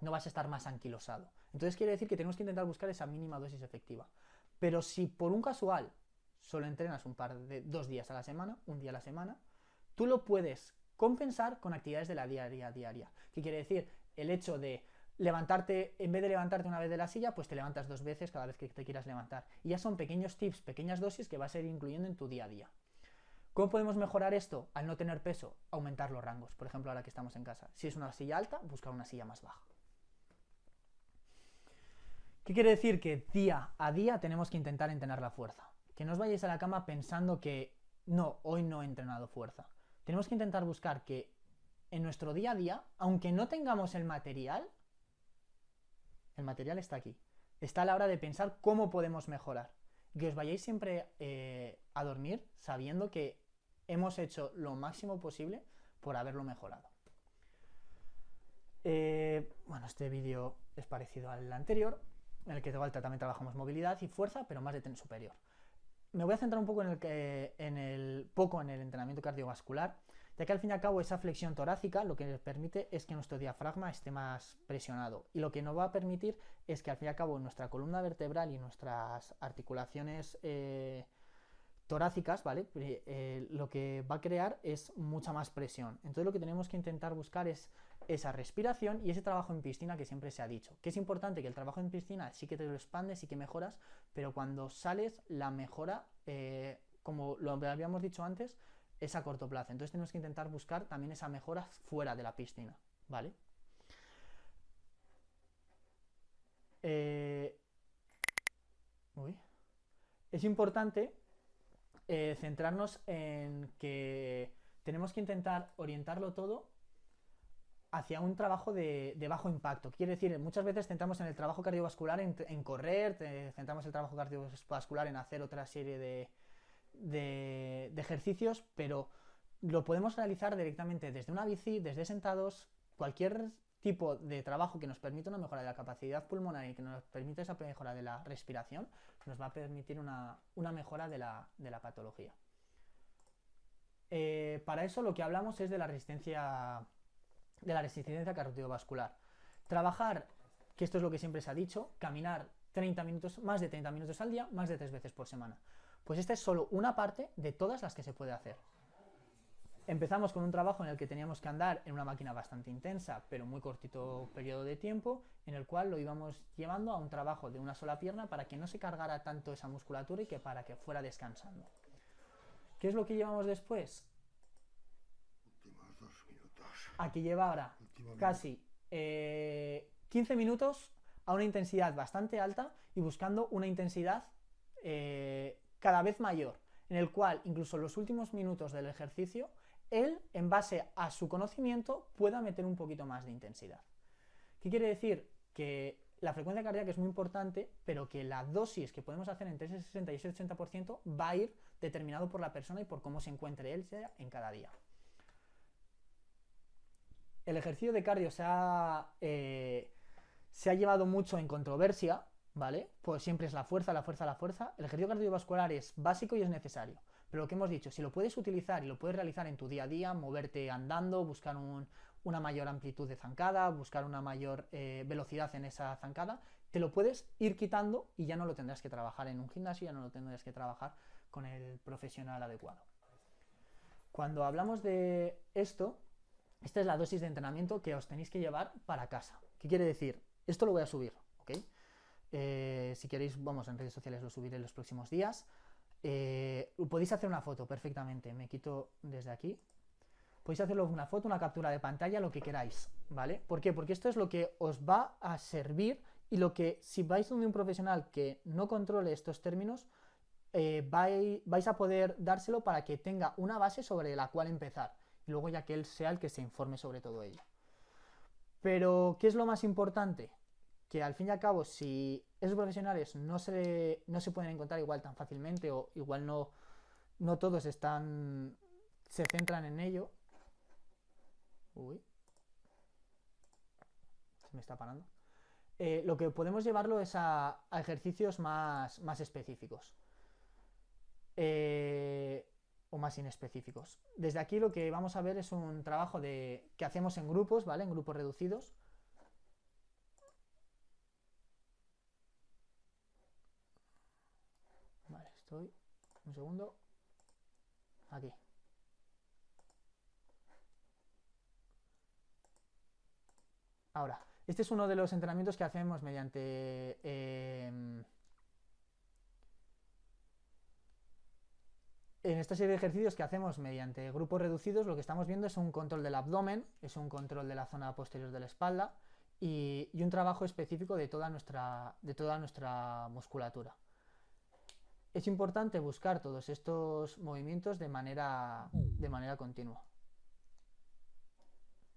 no vas a estar más anquilosado. Entonces quiere decir que tenemos que intentar buscar esa mínima dosis efectiva. Pero si por un casual solo entrenas 2 días a la semana, un día a la semana, tú lo puedes compensar con actividades de la diaria. ¿Qué quiere decir? El hecho de levantarte, en vez de levantarte una vez de la silla, pues te levantas 2 veces cada vez que te quieras levantar. Y ya son pequeños tips, pequeñas dosis que vas a ir incluyendo en tu día a día. ¿Cómo podemos mejorar esto? Al no tener peso, aumentar los rangos. Por ejemplo, ahora que estamos en casa. Si es una silla alta, buscar una silla más baja. ¿Qué quiere decir? Que día a día tenemos que intentar entrenar la fuerza. Que no os vayáis a la cama pensando que no, hoy no he entrenado fuerza. Tenemos que intentar buscar que en nuestro día a día, aunque no tengamos el material está aquí. Está a la hora de pensar cómo podemos mejorar. Y que os vayáis siempre a dormir sabiendo que hemos hecho lo máximo posible por haberlo mejorado. Bueno, este vídeo es parecido al anterior, en el que igual también trabajamos movilidad y fuerza, pero más de tren superior. Me voy a centrar un poco en el entrenamiento cardiovascular, ya que al fin y al cabo esa flexión torácica lo que nos permite es que nuestro diafragma esté más presionado, y lo que nos va a permitir es que al fin y al cabo nuestra columna vertebral y nuestras articulaciones torácicas, ¿vale? Lo que va a crear es mucha más presión. Entonces lo que tenemos que intentar buscar es esa respiración y ese trabajo en piscina que siempre se ha dicho. Que es importante que el trabajo en piscina sí que te lo expandes, sí que mejoras, pero cuando sales la mejora, como lo habíamos dicho antes, es a corto plazo. Entonces tenemos que intentar buscar también esa mejora fuera de la piscina, ¿vale? Es importante centrarnos en que tenemos que intentar orientarlo todo hacia un trabajo de bajo impacto. Quiere decir, muchas veces centramos en el trabajo cardiovascular en correr, centramos el trabajo cardiovascular en hacer otra serie de ejercicios, pero lo podemos realizar directamente desde una bici, desde sentados, cualquier tipo de trabajo que nos permita una mejora de la capacidad pulmonar y que nos permita esa mejora de la respiración, nos va a permitir una mejora de la patología. Para eso lo que hablamos es de la resistencia cardiovascular. Trabajar, que esto es lo que siempre se ha dicho, caminar 30 minutos, más de 30 minutos al día, más de 3 veces por semana. Pues esta es solo una parte de todas las que se puede hacer. Empezamos con un trabajo en el que teníamos que andar en una máquina bastante intensa, pero muy cortito periodo de tiempo, en el cual lo íbamos llevando a un trabajo de una sola pierna para que no se cargara tanto esa musculatura y que para que fuera descansando. ¿Qué es lo que llevamos después? Aquí lleva ahora casi 15 minutos a una intensidad bastante alta y buscando una intensidad cada vez mayor, en el cual incluso en los últimos minutos del ejercicio él, en base a su conocimiento, pueda meter un poquito más de intensidad. ¿Qué quiere decir? Que la frecuencia cardíaca es muy importante, pero que la dosis que podemos hacer entre ese 60 y ese 80% va a ir determinado por la persona y por cómo se encuentre él en cada día. El ejercicio de cardio se ha llevado mucho en controversia, ¿vale? Pues siempre es la fuerza, la fuerza, la fuerza. El ejercicio cardiovascular es básico y es necesario. Pero lo que hemos dicho, si lo puedes utilizar y lo puedes realizar en tu día a día, moverte andando, buscar una mayor amplitud de zancada, buscar una mayor velocidad en esa zancada, te lo puedes ir quitando y ya no lo tendrás que trabajar en un gimnasio, ya no lo tendrás que trabajar con el profesional adecuado. Cuando hablamos de esto, esta es la dosis de entrenamiento que os tenéis que llevar para casa. ¿Qué quiere decir? Esto lo voy a subir, ¿ok? Si queréis, vamos, en redes sociales lo subiré en los próximos días. Podéis hacer una foto perfectamente, me quito desde aquí. Podéis hacerlo una foto, una captura de pantalla, lo que queráis, ¿vale? ¿Por qué? Porque esto es lo que os va a servir y lo que, si vais donde un profesional que no controle estos términos, vais a poder dárselo para que tenga una base sobre la cual empezar y luego ya que él sea el que se informe sobre todo ello. Pero, ¿qué es lo más importante? Que al fin y al cabo, si esos profesionales no se pueden encontrar igual tan fácilmente, o igual no todos se centran en ello. Uy, se me está parando. Lo que podemos llevarlo es a ejercicios más específicos. O más inespecíficos. Desde aquí lo que vamos a ver es un trabajo que hacemos en grupos, ¿vale? En grupos reducidos. Vale, estoy... Un segundo. Aquí. Ahora, este es uno de los entrenamientos que hacemos mediante... en esta serie de ejercicios que hacemos mediante grupos reducidos, lo que estamos viendo es un control del abdomen, es un control de la zona posterior de la espalda y un trabajo específico de toda nuestra musculatura. Es importante buscar todos estos movimientos de manera continua.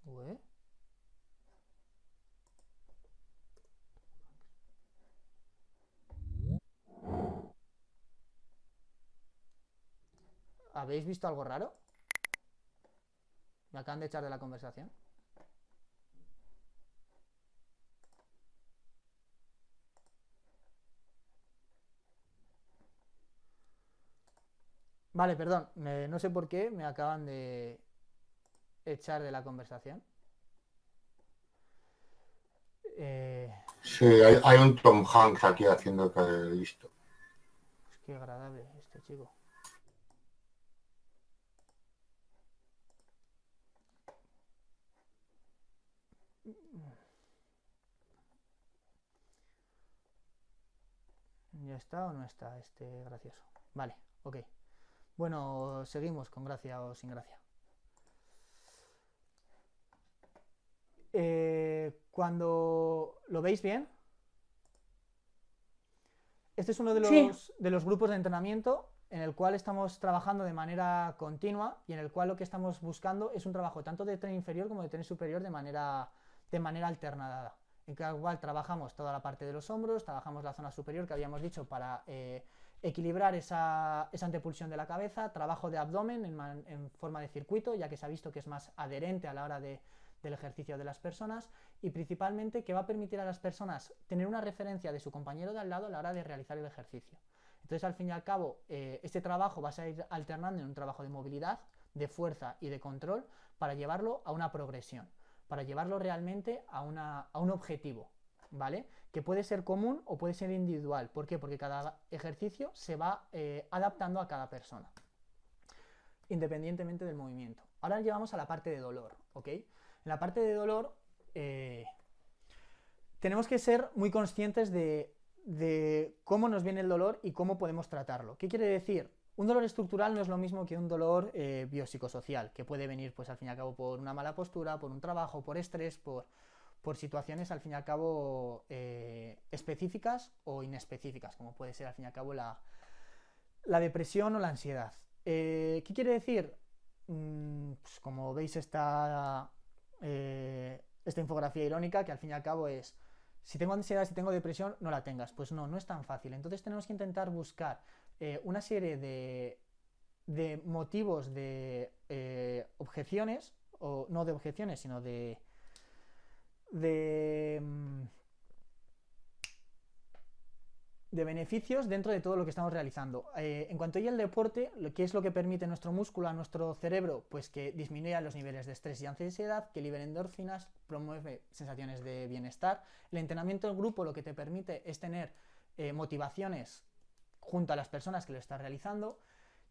Ué. ¿Habéis visto algo raro? Me acaban de echar de la conversación. Vale, perdón, no sé por qué me acaban de echar de la conversación. Sí, hay un Tom Hanks aquí haciendo que he visto. Pues qué agradable este chico. ¿Ya está o no está este gracioso? Vale, ok. Bueno, seguimos con gracia o sin gracia. Cuando lo veis bien, este es uno de los grupos de entrenamiento en el cual estamos trabajando de manera continua y en el cual lo que estamos buscando es un trabajo tanto de tren inferior como de tren superior de manera alternada, en el cual trabajamos toda la parte de los hombros, trabajamos la zona superior que habíamos dicho para equilibrar esa antepulsión de la cabeza, trabajo de abdomen en forma de circuito, ya que se ha visto que es más adherente a la hora del ejercicio de las personas, y principalmente que va a permitir a las personas tener una referencia de su compañero de al lado a la hora de realizar el ejercicio. Entonces, al fin y al cabo, este trabajo vas a ir alternando en un trabajo de movilidad, de fuerza y de control para llevarlo a una progresión, para llevarlo realmente a un objetivo, ¿vale? Que puede ser común o puede ser individual. ¿Por qué? Porque cada ejercicio se va adaptando a cada persona, independientemente del movimiento. Ahora llegamos a la parte de dolor, ¿ok? En la parte de dolor tenemos que ser muy conscientes de cómo nos viene el dolor y cómo podemos tratarlo. ¿Qué quiere decir? Un dolor estructural no es lo mismo que un dolor biopsicosocial, que puede venir, pues al fin y al cabo, por una mala postura, por un trabajo, por estrés, por situaciones, al fin y al cabo, específicas o inespecíficas, como puede ser, al fin y al cabo, la depresión o la ansiedad. ¿Qué quiere decir? Pues como veis esta infografía irónica, que al fin y al cabo es: si tengo ansiedad, si tengo depresión, no la tengas. Pues no es tan fácil. Entonces tenemos que intentar buscar una serie de motivos, de objeciones, o no de objeciones, sino de beneficios dentro de todo lo que estamos realizando. En cuanto a el deporte, ¿qué es lo que permite nuestro músculo, a nuestro cerebro? Pues que disminuya los niveles de estrés y ansiedad, que libere endorfinas, promueve sensaciones de bienestar. El entrenamiento en grupo lo que te permite es tener motivaciones junto a las personas que lo estás realizando.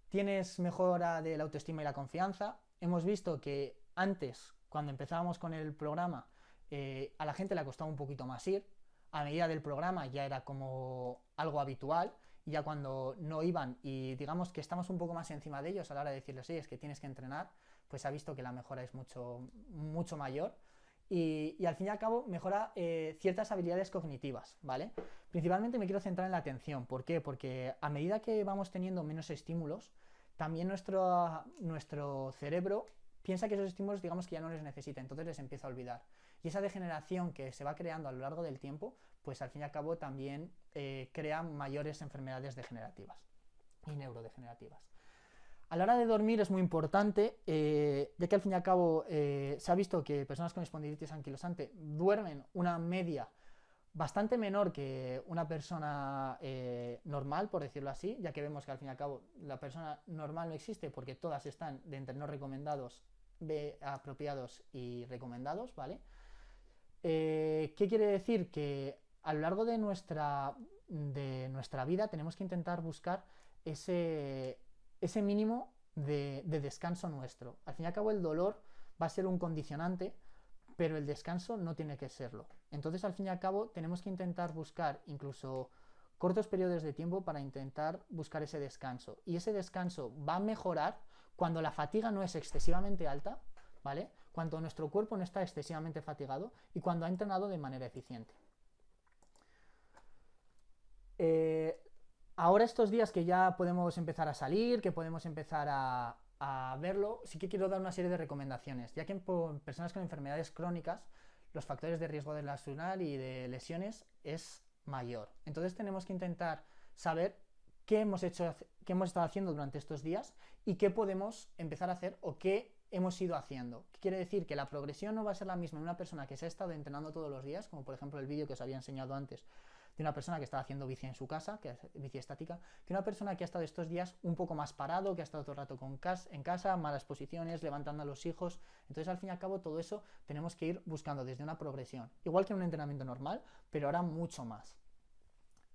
Tienes mejora de la autoestima y la confianza. Hemos visto que antes, cuando empezábamos con el programa, a la gente le costaba un poquito más ir. A medida del programa ya era como algo habitual, y ya cuando no iban y digamos que estamos un poco más encima de ellos a la hora de decirles: oye, es que tienes que entrenar, pues se ha visto que la mejora es mucho mayor, y al fin y al cabo mejora ciertas habilidades cognitivas, ¿vale? Principalmente me quiero centrar en la atención. ¿Por qué? Porque a medida que vamos teniendo menos estímulos, también nuestro cerebro piensa que esos estímulos, digamos, que ya no les necesita, entonces les empieza a olvidar. Y esa degeneración que se va creando a lo largo del tiempo, pues al fin y al cabo también crea mayores enfermedades degenerativas y neurodegenerativas. A la hora de dormir es muy importante, ya que al fin y al cabo se ha visto que personas con espondilitis anquilosante duermen una media bastante menor que una persona normal, por decirlo así, ya que vemos que al fin y al cabo la persona normal no existe porque todas están de entre no recomendados, apropiados y recomendados, ¿vale? ¿Qué quiere decir? Que a lo largo de nuestra vida tenemos que intentar buscar ese mínimo de descanso nuestro. Al fin y al cabo el dolor va a ser un condicionante, pero el descanso no tiene que serlo. Entonces, al fin y al cabo, tenemos que intentar buscar incluso cortos periodos de tiempo para intentar buscar ese descanso. Y ese descanso va a mejorar cuando la fatiga no es excesivamente alta, ¿vale? Cuando nuestro cuerpo no está excesivamente fatigado y cuando ha entrenado de manera eficiente. Ahora estos días que ya podemos empezar a salir, que podemos empezar a verlo, sí que quiero dar una serie de recomendaciones, ya que en personas con enfermedades crónicas los factores de riesgo de lesional y de lesiones es mayor. Entonces tenemos que intentar saber qué hemos estado haciendo durante estos días y qué podemos empezar a hacer o qué hemos ido haciendo. ¿Qué quiere decir? Que la progresión no va a ser la misma en una persona que se ha estado entrenando todos los días, como por ejemplo el vídeo que os había enseñado antes, de una persona que estaba haciendo bici en su casa, que es bici estática, que una persona que ha estado estos días un poco más parado, que ha estado todo el rato en casa, malas posiciones, levantando a los hijos. Entonces, al fin y al cabo, todo eso tenemos que ir buscando desde una progresión, igual que en un entrenamiento normal, pero ahora mucho más.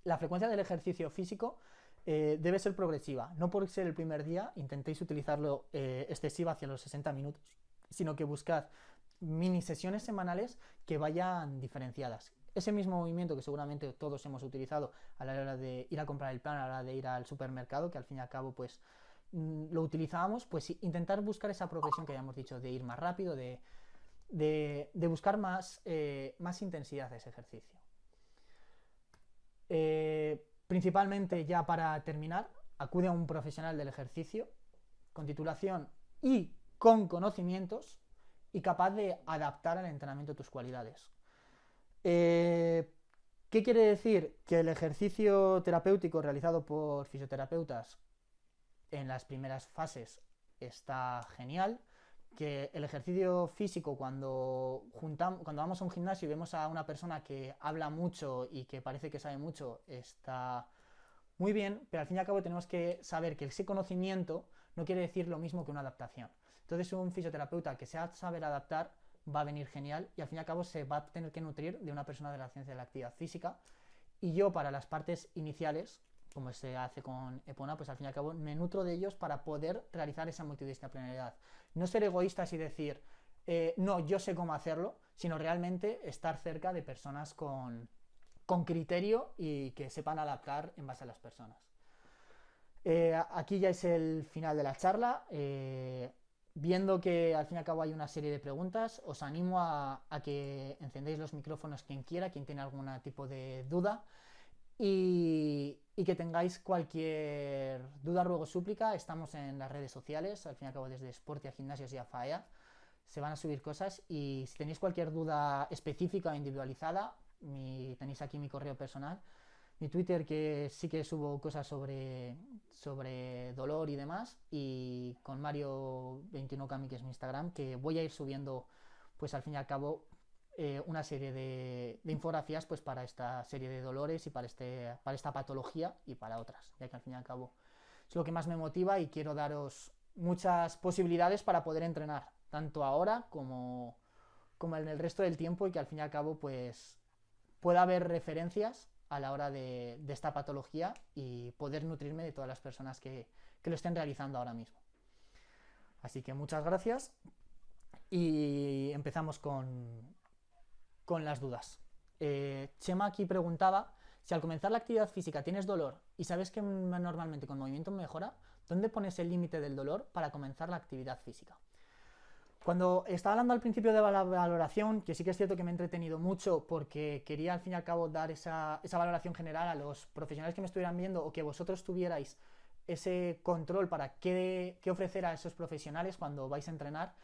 La frecuencia del ejercicio físico debe ser progresiva. No por ser el primer día intentéis utilizarlo excesiva hacia los 60 minutos, sino que buscad mini sesiones semanales que vayan diferenciadas. Ese mismo movimiento que seguramente todos hemos utilizado a la hora de ir a comprar el plan, a la hora de ir al supermercado, que al fin y al cabo pues lo utilizábamos, pues intentar buscar esa progresión que ya hemos dicho, de ir más rápido, de buscar más intensidad de ese ejercicio. Principalmente, ya para terminar, acude a un profesional del ejercicio con titulación y con conocimientos y capaz de adaptar al entrenamiento tus cualidades. ¿Qué quiere decir? Que el ejercicio terapéutico realizado por fisioterapeutas en las primeras fases está genial, que el ejercicio físico cuando vamos a un gimnasio y vemos a una persona que habla mucho y que parece que sabe mucho, está muy bien, pero al fin y al cabo tenemos que saber que ese conocimiento no quiere decir lo mismo que una adaptación. Entonces un fisioterapeuta que sea saber adaptar va a venir genial y al fin y al cabo se va a tener que nutrir de una persona de la ciencia de la actividad física. Y yo, para las partes iniciales, como se hace con Epona, pues al fin y al cabo me nutro de ellos para poder realizar esa multidisciplinaridad. No ser egoístas y decir, no, yo sé cómo hacerlo, sino realmente estar cerca de personas con criterio y que sepan adaptar en base a las personas. Aquí ya es el final de la charla. Viendo que al fin y al cabo hay una serie de preguntas, os animo a que encendéis los micrófonos quien quiera, quien tiene algún tipo de duda, y que tengáis cualquier duda, ruego, súplica. Estamos en las redes sociales, al fin y al cabo desde Sportia Gimnasios y AFAEA se van a subir cosas, y si tenéis cualquier duda específica o individualizada, tenéis aquí mi correo personal, mi Twitter, que sí que subo cosas sobre dolor y demás, y con Mario21Kami, que es mi Instagram, que voy a ir subiendo pues al fin y al cabo una serie de infografías pues para esta serie de dolores y para esta patología y para otras, ya que al fin y al cabo es lo que más me motiva y quiero daros muchas posibilidades para poder entrenar, tanto ahora como en el resto del tiempo, y que al fin y al cabo pues pueda haber referencias a la hora de esta patología y poder nutrirme de todas las personas que lo estén realizando ahora mismo. Así que muchas gracias y empezamos con las dudas. Chema aquí preguntaba si al comenzar la actividad física tienes dolor y sabes que normalmente con movimiento mejora, ¿dónde pones el límite del dolor para comenzar la actividad física? Cuando estaba hablando al principio de la valoración, que sí que es cierto que me he entretenido mucho porque quería al fin y al cabo dar esa valoración general a los profesionales que me estuvieran viendo, o que vosotros tuvierais ese control para qué ofrecer a esos profesionales cuando vais a entrenar,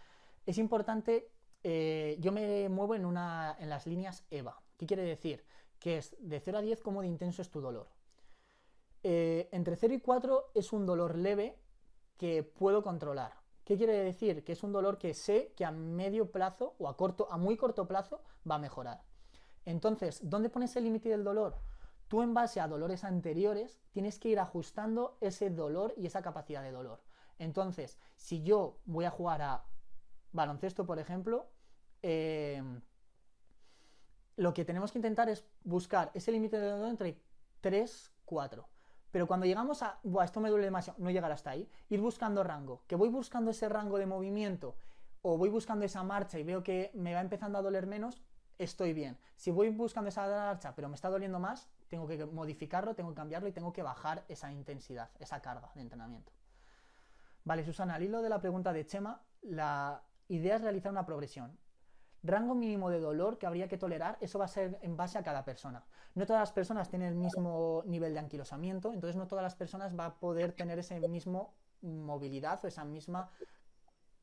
es importante. Yo me muevo en las líneas EVA. ¿Qué quiere decir? que es de 0 a 10 cómo de intenso es tu dolor. Entre 0 y 4 es un dolor leve que puedo controlar. ¿Qué quiere decir? Que es un dolor que sé que a medio plazo o a muy corto plazo va a mejorar. Entonces, ¿dónde pones el límite del dolor? Tú en base a dolores anteriores tienes que ir ajustando ese dolor y esa capacidad de dolor. Entonces, si yo voy a jugar a baloncesto, por ejemplo, lo que tenemos que intentar es buscar ese límite de dolor entre 3, 4. Pero cuando llegamos a, buah, esto me duele demasiado, no llegar hasta ahí, ir buscando rango. Que voy buscando ese rango de movimiento o voy buscando esa marcha y veo que me va empezando a doler menos, estoy bien. Si voy buscando esa marcha pero me está doliendo más, tengo que modificarlo, tengo que cambiarlo y tengo que bajar esa intensidad, esa carga de entrenamiento. Vale, Susana, al hilo de la pregunta de Chema, la idea es realizar una progresión. Rango mínimo de dolor que habría que tolerar, eso va a ser en base a cada persona. No todas las personas tienen el mismo nivel de anquilosamiento, entonces no todas las personas van a poder tener esa misma movilidad o esa misma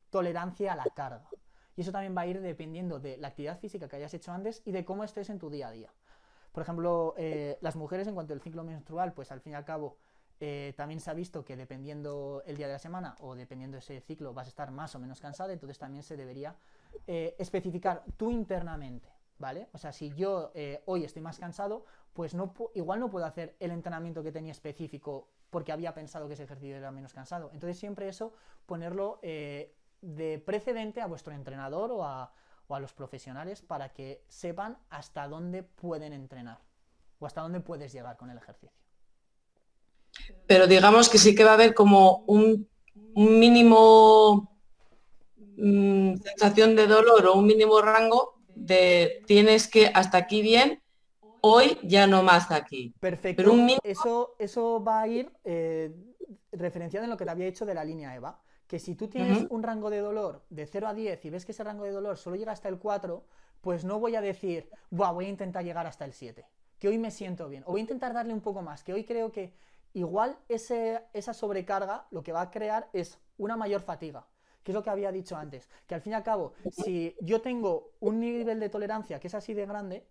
tolerancia a la carga. Y eso también va a ir dependiendo de la actividad física que hayas hecho antes y de cómo estés en tu día a día. Por ejemplo, las mujeres en cuanto al ciclo menstrual, pues al fin y al cabo también se ha visto que dependiendo el día de la semana o dependiendo ese ciclo vas a estar más o menos cansada, entonces también se debería especificar tú internamente, ¿vale? O sea, si yo hoy estoy más cansado, pues igual no puedo hacer el entrenamiento que tenía específico porque había pensado que ese ejercicio era menos cansado. Entonces siempre eso, ponerlo de precedente a vuestro entrenador o a los profesionales para que sepan hasta dónde pueden entrenar o hasta dónde puedes llegar con el ejercicio. Pero digamos que sí que va a haber como un mínimo sensación de dolor o un mínimo rango de tienes que hasta aquí bien, hoy ya no más aquí. Perfecto, pero un mínimo... eso va a ir referenciado en lo que te había dicho de la línea EVA, que si tú tienes un rango de dolor de 0 a 10 y ves que ese rango de dolor solo llega hasta el 4, pues no voy a decir, voy a intentar llegar hasta el 7, que hoy me siento bien, o voy a intentar darle un poco más, que hoy creo que igual esa sobrecarga lo que va a crear es una mayor fatiga, que es lo que había dicho antes, que al fin y al cabo, si yo tengo un nivel de tolerancia que es así de grande,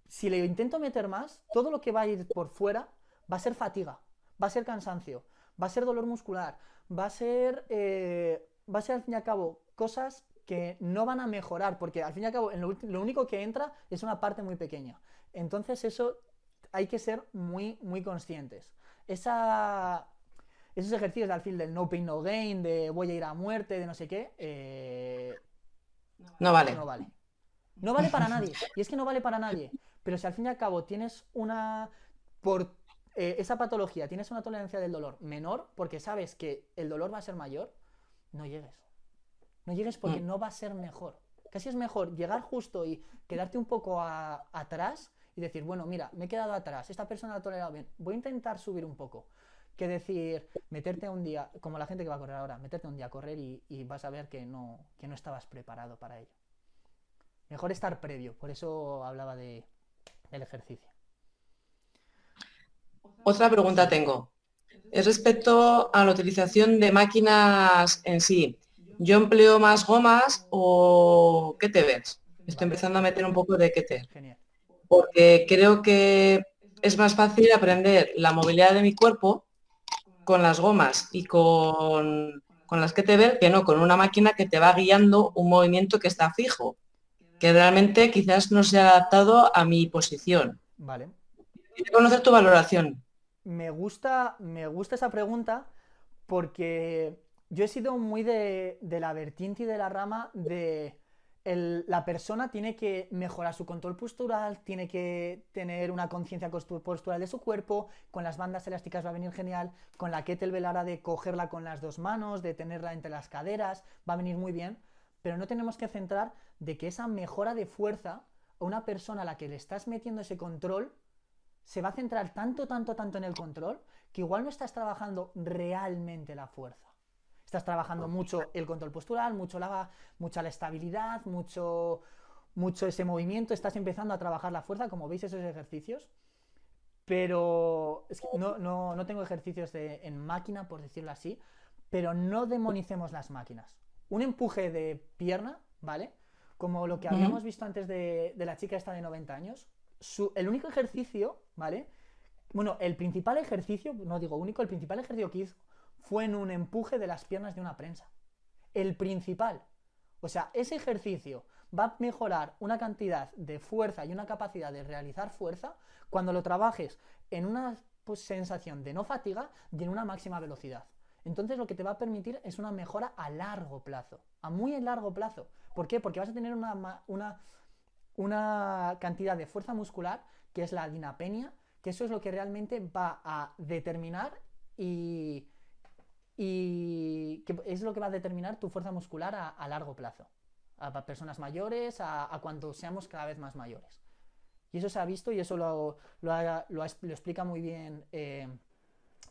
si le intento meter más, todo lo que va a ir por fuera va a ser fatiga, va a ser cansancio, va a ser dolor muscular, va a ser al fin y al cabo cosas que no van a mejorar, porque al fin y al cabo lo único que entra es una parte muy pequeña. Entonces eso hay que ser muy, muy conscientes. Esos ejercicios al fin del no pain, no gain, de voy a ir a muerte, de no sé qué, no vale. No vale. No vale para nadie. Y es que no vale para nadie. Pero si al fin y al cabo tienes esa patología, tienes una tolerancia del dolor menor, porque sabes que el dolor va a ser mayor, no llegues. No llegues porque no va a ser mejor. Casi es mejor llegar justo y quedarte un poco atrás y decir, bueno, mira, me he quedado atrás, esta persona lo ha tolerado bien, voy a intentar subir un poco. Que decir, meterte un día, como la gente que va a correr ahora, meterte un día a correr y vas a ver que no estabas preparado para ello. Mejor estar previo, por eso hablaba del ejercicio. Otra pregunta tengo. Es respecto a la utilización de máquinas en sí. ¿Yo empleo más gomas o kettlebells? Estoy empezando a meter un poco de kettlebell. Genial. Porque creo que es más fácil aprender la movilidad de mi cuerpo con las gomas y con las kettlebell que no con una máquina que te va guiando un movimiento que está fijo, que realmente quizás no se ha adaptado a mi posición. Vale. Quiero conocer tu valoración. Me gusta esa pregunta porque yo he sido muy de la vertiente y de la rama de la persona tiene que mejorar su control postural, tiene que tener una conciencia postural de su cuerpo, con las bandas elásticas va a venir genial, con la kettlebell ahora de cogerla con las dos manos, de tenerla entre las caderas, va a venir muy bien, pero no tenemos que centrar de que esa mejora de fuerza a una persona a la que le estás metiendo ese control se va a centrar tanto en el control que igual no estás trabajando realmente la fuerza. Estás trabajando mucho el control postural, mucha la estabilidad, mucho ese movimiento, estás empezando a trabajar la fuerza, como veis esos ejercicios, pero es que no tengo ejercicios en máquina, por decirlo así, pero no demonicemos las máquinas. Un empuje de pierna, ¿vale? Como lo que habíamos visto antes de la chica esta de 90 años, el único ejercicio, ¿vale? Bueno, el principal ejercicio, no digo único, el principal ejercicio que hizo fue en un empuje de las piernas de una prensa. El principal. O sea, ese ejercicio va a mejorar una cantidad de fuerza y una capacidad de realizar fuerza cuando lo trabajes en una sensación de no fatiga y en una máxima velocidad. Entonces lo que te va a permitir es una mejora a largo plazo, a muy largo plazo. ¿Por qué? Porque vas a tener una cantidad de fuerza muscular que es la dinapenia, que eso es lo que realmente va a determinar y que es lo que va a determinar tu fuerza muscular a largo plazo. A personas mayores, a cuando seamos cada vez más mayores. Y eso se ha visto y eso lo explica muy bien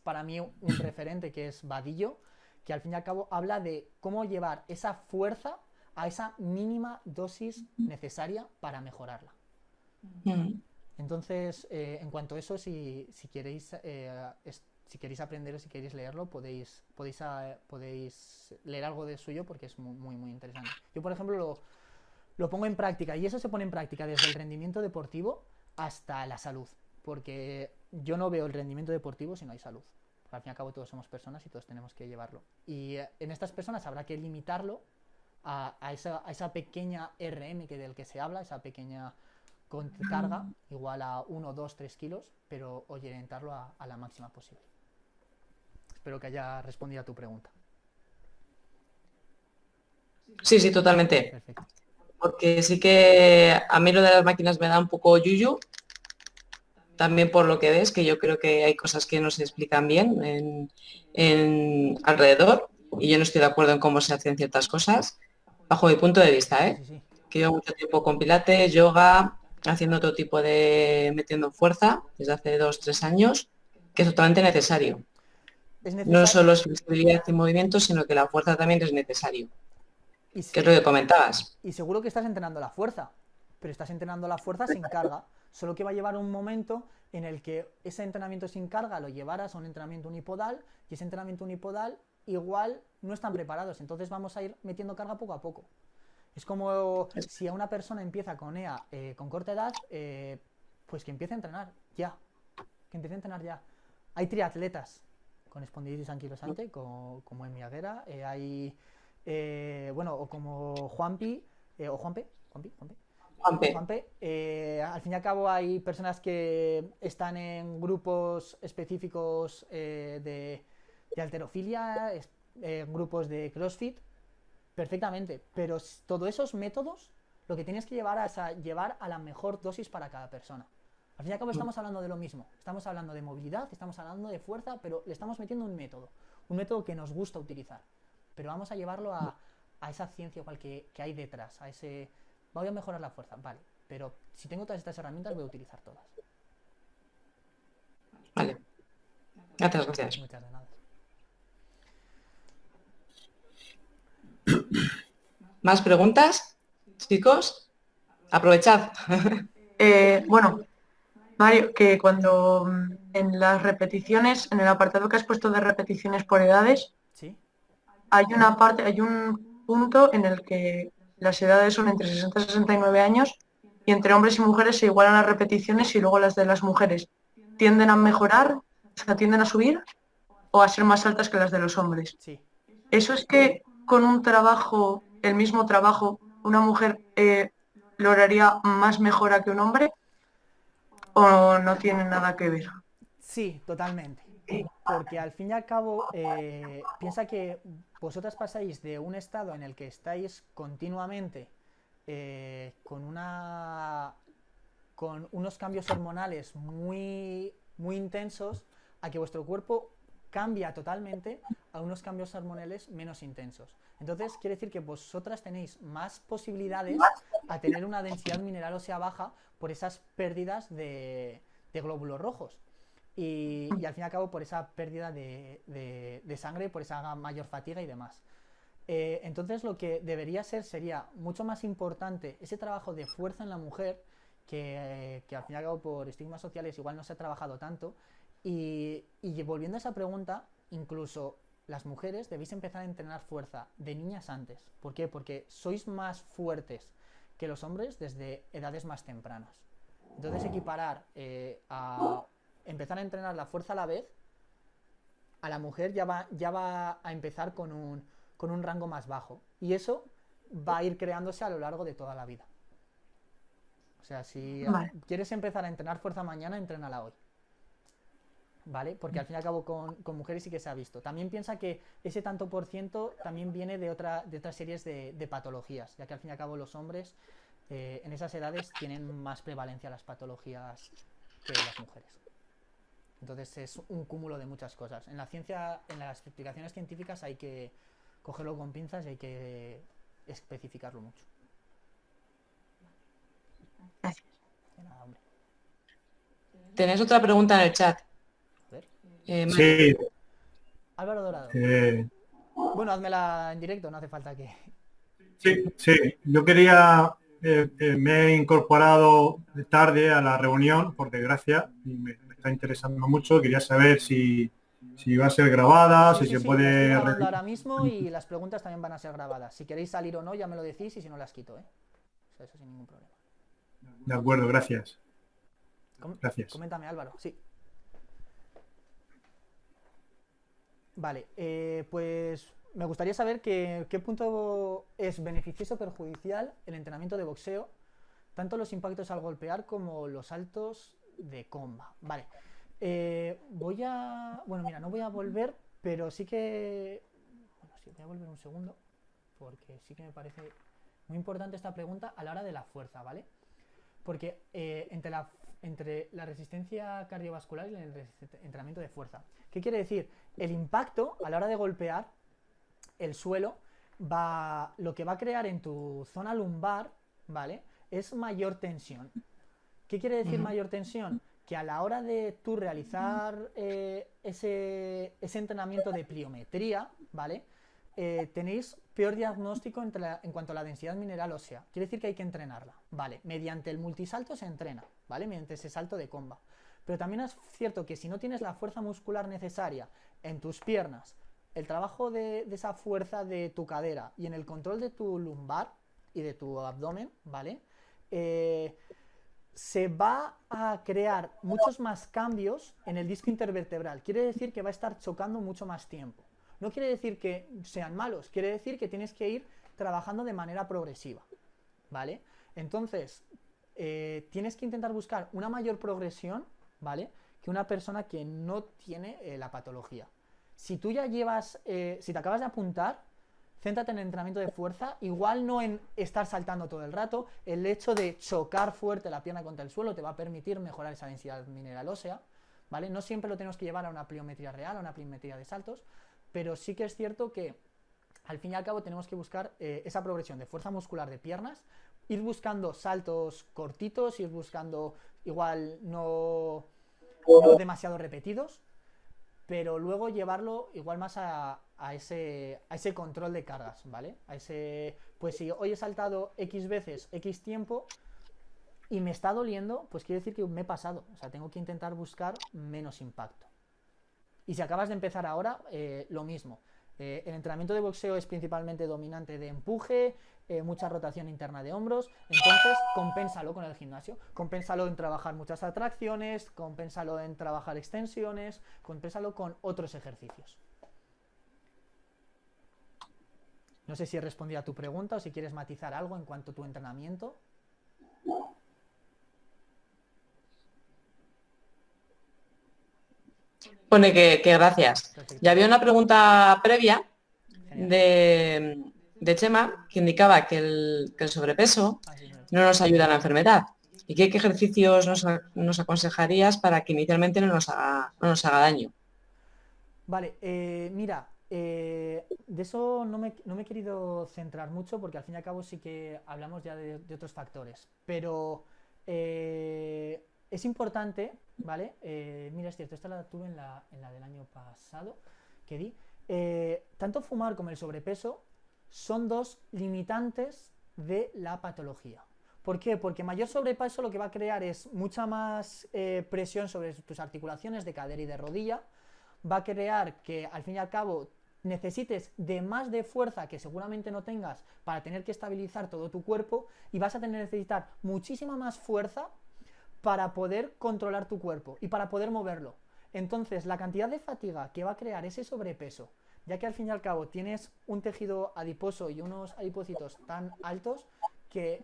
para mí un referente que es Vadillo, que al fin y al cabo habla de cómo llevar esa fuerza a esa mínima dosis necesaria para mejorarla. Entonces, en cuanto a eso, si queréis aprender o si queréis leerlo, podéis leer algo de suyo porque es muy, muy interesante. Yo, por ejemplo, lo pongo en práctica y eso se pone en práctica desde el rendimiento deportivo hasta la salud, porque yo no veo el rendimiento deportivo si no hay salud. Al fin y al cabo todos somos personas y todos tenemos que llevarlo. Y en estas personas habrá que limitarlo a esa pequeña RM del que se habla, esa pequeña carga, igual a 1, 2, 3 kilos, pero orientarlo a la máxima posible. Espero que haya respondido a tu pregunta. Sí, sí, totalmente. Perfecto. Porque sí que a mí lo de las máquinas me da un poco yuyu, también por lo que ves, que yo creo que hay cosas que no se explican bien en alrededor, y yo no estoy de acuerdo en cómo se hacen ciertas cosas, bajo mi punto de vista, ¿eh? Sí. Que llevo mucho tiempo con pilates, yoga, haciendo otro tipo de metiendo fuerza desde hace 2, 3 años, que es totalmente necesario. No solo es flexibilidad y movimiento, sino que la fuerza también es necesario. Que es lo que comentabas. Y seguro que estás entrenando la fuerza, pero estás entrenando la fuerza sin carga. Solo que va a llevar un momento en el que ese entrenamiento sin carga lo llevaras a un entrenamiento unipodal y ese entrenamiento unipodal igual no están preparados. Entonces vamos a ir metiendo carga poco a poco. Es como si a una persona empieza con EA con corta edad, pues que empiece a entrenar ya. Que empiece a entrenar ya. Hay triatletas con espondilitis anquilosante, como en Miaguera. Hay, o como Juanpi, o Juanpe. Al fin y al cabo hay personas que están en grupos específicos de halterofilia, grupos de CrossFit, perfectamente, pero todos esos métodos lo que tienes que llevar es a llevar a la mejor dosis para cada persona. Al fin y al cabo estamos hablando de lo mismo, estamos hablando de movilidad, estamos hablando de fuerza, pero le estamos metiendo un método que nos gusta utilizar, pero vamos a llevarlo a esa ciencia igual que hay detrás, a ese... Voy a mejorar la fuerza, vale, pero si tengo todas estas herramientas voy a utilizar todas. Vale. Gracias. Muchas de nada. ¿Más preguntas, chicos? Aprovechad. Bueno, Mario, que cuando en las repeticiones, en el apartado que has puesto de repeticiones por edades, ¿sí? Hay un punto en el que las edades son entre 60 y 69 años y entre hombres y mujeres se igualan las repeticiones y luego las de las mujeres tienden a mejorar, o sea, tienden a subir o a ser más altas que las de los hombres. Sí. Eso es que con un trabajo, el mismo trabajo, una mujer lograría más mejora que un hombre o no tiene nada que ver. Sí, totalmente. Porque al fin y al cabo, piensa que vosotras pasáis de un estado en el que estáis continuamente con unos cambios hormonales muy, muy intensos a que vuestro cuerpo cambia totalmente a unos cambios hormonales menos intensos. Entonces, quiere decir que vosotras tenéis más posibilidades a tener una densidad mineral ósea baja por esas pérdidas de glóbulos rojos. Y al fin y al cabo por esa pérdida de sangre, por esa mayor fatiga y demás. Entonces lo que debería ser sería mucho más importante ese trabajo de fuerza en la mujer, que al fin y al cabo por estigmas sociales igual no se ha trabajado tanto. Y volviendo a esa pregunta, incluso las mujeres debéis empezar a entrenar fuerza de niñas antes. ¿Por qué? Porque sois más fuertes que los hombres desde edades más tempranas. Entonces equiparar a empezar a entrenar la fuerza a la vez, a la mujer ya va a empezar con un rango más bajo. Y eso va a ir creándose a lo largo de toda la vida. O sea, si Vale. quieres empezar a entrenar fuerza mañana, entrénala hoy. ¿Vale? Porque al fin y al cabo con mujeres sí que se ha visto. También piensa que ese tanto por ciento también viene de otras series de patologías, ya que al fin y al cabo los hombres en esas edades tienen más prevalencia las patologías que las mujeres. Entonces es un cúmulo de muchas cosas. En la ciencia, en las explicaciones científicas hay que cogerlo con pinzas y hay que especificarlo mucho. Gracias. De nada, hombre. Tenés otra pregunta en el chat. A ver. Mario. Sí, Álvaro Dorado. eh, Bueno, házmela en directo, no hace falta que... sí. Yo quería, me he incorporado tarde a la reunión, por desgracia, y me está interesando mucho. Quería saber si va a ser grabada, Sí, si sí, se sí, puede... la estoy grabando ahora mismo y las preguntas también van a ser grabadas. Si queréis salir o no, ya me lo decís y si no las quito, ¿eh? O sea, eso sin ningún problema. De acuerdo, gracias. Gracias. Coméntame, Álvaro, sí. Vale, pues me gustaría saber qué punto es beneficioso o perjudicial el entrenamiento de boxeo, tanto los impactos al golpear como los saltos de comba. Vale, bueno, mira, no voy a volver, pero sí que... Bueno, sí, voy a volver un segundo, porque sí que me parece muy importante esta pregunta a la hora de la fuerza, ¿vale? Porque entre la resistencia cardiovascular y el entrenamiento de fuerza. ¿Qué quiere decir? El impacto a la hora de golpear el suelo lo que va a crear en tu zona lumbar, ¿vale? Es mayor tensión. ¿Qué quiere decir mayor tensión? Que a la hora de tú realizar ese entrenamiento de pliometría, ¿vale? Tenéis peor diagnóstico en cuanto a la densidad mineral ósea. Quiere decir que hay que entrenarla, ¿vale? Mediante el multisalto se entrena, ¿vale? Mediante ese salto de comba. Pero también es cierto que si no tienes la fuerza muscular necesaria en tus piernas, el trabajo de esa fuerza de tu cadera y en el control de tu lumbar y de tu abdomen, ¿vale? Se va a crear muchos más cambios en el disco intervertebral. Quiere decir que va a estar chocando mucho más tiempo. No quiere decir que sean malos, quiere decir que tienes que ir trabajando de manera progresiva, ¿vale? Entonces, tienes que intentar buscar una mayor progresión, ¿vale? Que una persona que no tiene la patología. Si tú ya llevas, si te acabas de apuntar, céntrate en el entrenamiento de fuerza, igual no en estar saltando todo el rato, el hecho de chocar fuerte la pierna contra el suelo te va a permitir mejorar esa densidad mineral ósea, ¿vale? No siempre lo tenemos que llevar a una pliometría real, a una pliometría de saltos, pero sí que es cierto que al fin y al cabo tenemos que buscar esa progresión de fuerza muscular de piernas, ir buscando saltos cortitos, ir buscando igual no demasiado repetidos, pero luego llevarlo igual más a ese control de cargas, ¿vale? Pues si hoy he saltado X veces, X tiempo y me está doliendo, pues quiere decir que me he pasado, o sea, tengo que intentar buscar menos impacto. Y si acabas de empezar ahora, lo mismo. El entrenamiento de boxeo es principalmente dominante de empuje, mucha rotación interna de hombros, entonces compénsalo con el gimnasio, compénsalo en trabajar muchas atracciones, compénsalo en trabajar extensiones, compénsalo con otros ejercicios. No sé si he respondido a tu pregunta o si quieres matizar algo en cuanto a tu entrenamiento. Pone que gracias. Perfecto. Ya había una pregunta previa Genial. de Chema que indicaba que el sobrepeso Así es. no nos ayuda a la enfermedad. ¿Y qué ejercicios nos aconsejarías para que inicialmente no nos haga daño? Vale, mira, de eso no me he querido centrar mucho porque al fin y al cabo sí que hablamos ya de otros factores, pero es importante, ¿vale? Mira, es cierto, esta la tuve en la del año pasado que di. Tanto fumar como el sobrepeso son dos limitantes de la patología. ¿Por qué? Porque mayor sobrepeso lo que va a crear es mucha más presión sobre tus articulaciones de cadera y de rodilla, va a crear que al fin y al cabo necesites de más de fuerza que seguramente no tengas para tener que estabilizar todo tu cuerpo y vas a necesitar muchísima más fuerza para poder controlar tu cuerpo y para poder moverlo. Entonces, la cantidad de fatiga que va a crear ese sobrepeso, ya que al fin y al cabo tienes un tejido adiposo y unos adipocitos tan altos que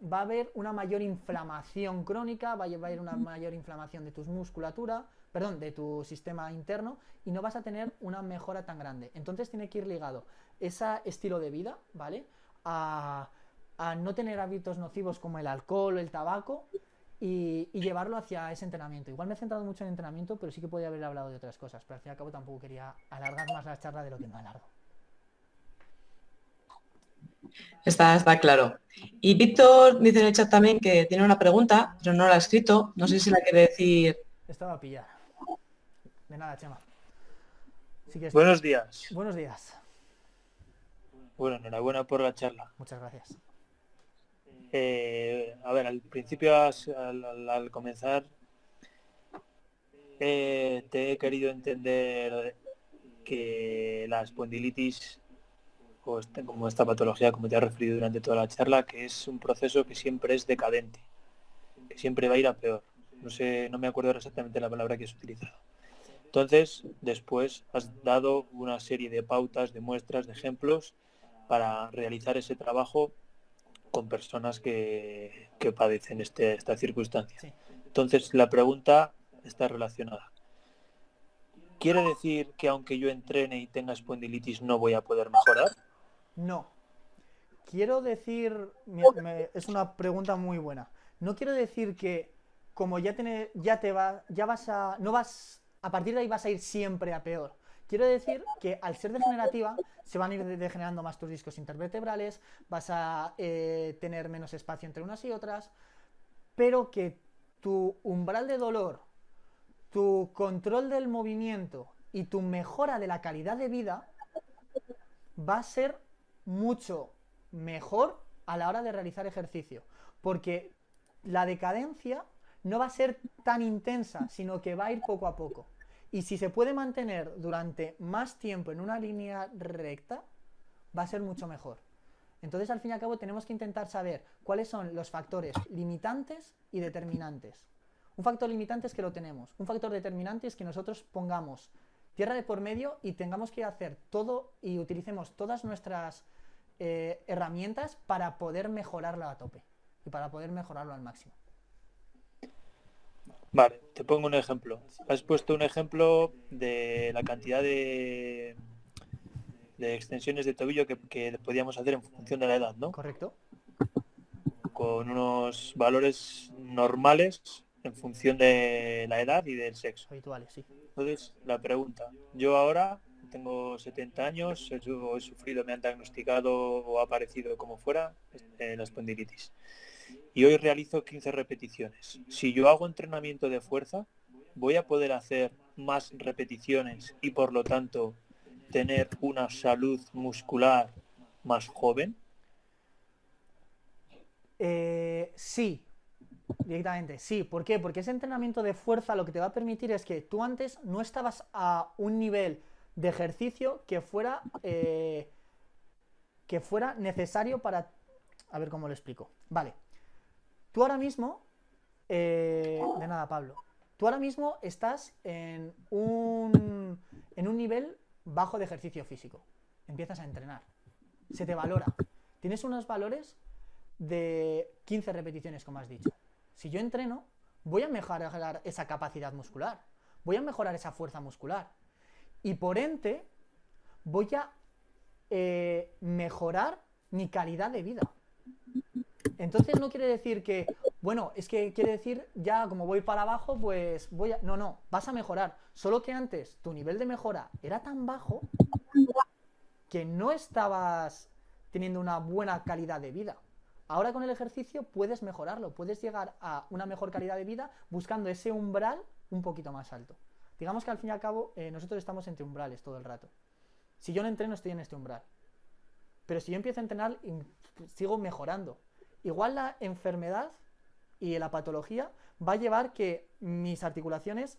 va a haber una mayor inflamación crónica, va a haber una mayor inflamación de tu musculatura, perdón, de tu sistema interno, y no vas a tener una mejora tan grande. Entonces tiene que ir ligado ese estilo de vida, ¿vale? A no tener hábitos nocivos como el alcohol o el tabaco y llevarlo hacia ese entrenamiento. Igual me he centrado mucho en entrenamiento, pero sí que podía haber hablado de otras cosas, pero al fin y al cabo tampoco quería alargar más la charla de lo que me alargo. Está claro. Y Víctor dice en el chat también que tiene una pregunta, pero no la ha escrito. No sé si la quiere decir. Estaba a pillar. De nada, Chema. Sí que Buenos días. Buenos días. Bueno, enhorabuena por la charla. Muchas gracias. A ver, al principio, al comenzar, te he querido entender que la espondilitis, o como esta patología, como te has referido durante toda la charla, que es un proceso que siempre es decadente, que siempre va a ir a peor. No sé, no me acuerdo exactamente la palabra que has utilizado. Entonces, después has dado una serie de pautas, de muestras, de ejemplos para realizar ese trabajo con personas que padecen esta circunstancia. Sí. Entonces, la pregunta está relacionada. ¿Quiere decir que aunque yo entrene y tenga espondilitis no voy a poder mejorar? No. Quiero decir, es una pregunta muy buena. No quiero decir que como a partir de ahí vas a ir siempre a peor. Quiero decir que al ser degenerativa se van a ir degenerando más tus discos intervertebrales, vas a tener menos espacio entre unas y otras, pero que tu umbral de dolor, tu control del movimiento y tu mejora de la calidad de vida va a ser mucho mejor a la hora de realizar ejercicio, porque la decadencia no va a ser tan intensa, sino que va a ir poco a poco. Y si se puede mantener durante más tiempo en una línea recta, va a ser mucho mejor. Entonces, al fin y al cabo, tenemos que intentar saber cuáles son los factores limitantes y determinantes. Un factor limitante es que lo tenemos. Un factor determinante es que nosotros pongamos tierra de por medio y tengamos que hacer todo y utilicemos todas nuestras herramientas para poder mejorarlo a tope y para poder mejorarlo al máximo. Vale, te pongo un ejemplo. Has puesto un ejemplo de la cantidad de extensiones de tobillo que podíamos hacer en función de la edad, ¿no? Correcto. Con unos valores normales en función de la edad y del sexo. Habituales, sí. Entonces, la pregunta. Yo ahora tengo 70 años, he sufrido, me han diagnosticado o ha aparecido como fuera la espondilitis. Y hoy realizo 15 repeticiones. Si yo hago entrenamiento de fuerza, voy a poder hacer más repeticiones y por lo tanto tener una salud muscular más joven. Sí, directamente, sí. ¿Por qué? Porque ese entrenamiento de fuerza lo que te va a permitir es que tú antes no estabas a un nivel de ejercicio que fuera necesario para... A ver cómo lo explico. Vale. Tú ahora mismo... de nada, Pablo. Tú ahora mismo estás en un nivel bajo de ejercicio físico. Empiezas a entrenar. Se te valora. Tienes unos valores de 15 repeticiones, como has dicho. Si yo entreno, voy a mejorar esa capacidad muscular. Voy a mejorar esa fuerza muscular. Y por ende, voy a mejorar mi calidad de vida. Entonces no quiere decir que, bueno, es que quiere decir ya como voy para abajo, pues voy a... No, vas a mejorar. Solo que antes tu nivel de mejora era tan bajo que no estabas teniendo una buena calidad de vida. Ahora con el ejercicio puedes mejorarlo, puedes llegar a una mejor calidad de vida buscando ese umbral un poquito más alto. Digamos que al fin y al cabo nosotros estamos entre umbrales todo el rato. Si yo no entreno estoy en este umbral. Pero si yo empiezo a entrenar sigo mejorando. Igual la enfermedad y la patología va a llevar que mis articulaciones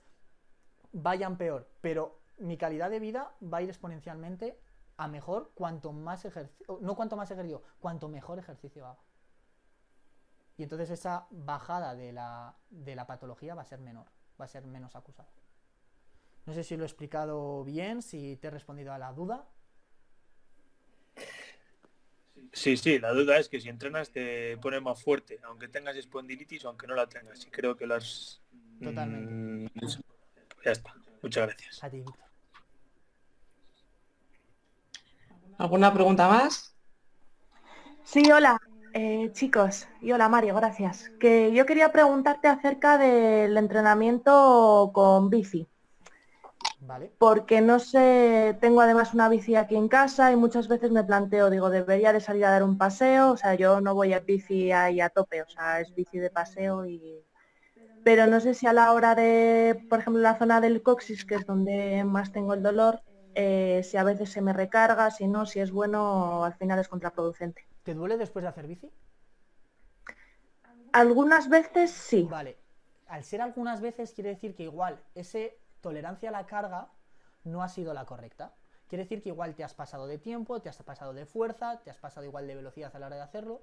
vayan peor, pero mi calidad de vida va a ir exponencialmente a mejor cuanto más ejercicio, no cuanto más ejercicio, cuanto mejor ejercicio haga. y entonces esa bajada de la patología va a ser menor, va a ser menos acusada. No sé si lo he explicado bien, si te he respondido a la duda. Sí, la duda es que si entrenas te pone más fuerte, aunque tengas espondilitis o aunque no la tengas. Y creo que lo has... Totalmente. Ya está. Muchas gracias. A ti, Víctor. ¿Alguna pregunta más? Sí, hola, chicos. Y hola, Mario, gracias. Que yo quería preguntarte acerca del entrenamiento con bici. Vale. Porque no sé, tengo además una bici aquí en casa y muchas veces me planteo, digo, debería de salir a dar un paseo, o sea, yo no voy a bici ahí a tope, o sea, es bici de paseo y... Pero no sé si a la hora de, por ejemplo, la zona del coxis, que es donde más tengo el dolor, si a veces se me recarga, si no, si es bueno, al final es contraproducente. ¿Te duele después de hacer bici? Algunas veces sí. Vale. Al ser algunas veces quiere decir que igual ese tolerancia a la carga no ha sido la correcta. Quiere decir que igual te has pasado de tiempo, te has pasado de fuerza, te has pasado igual de velocidad a la hora de hacerlo.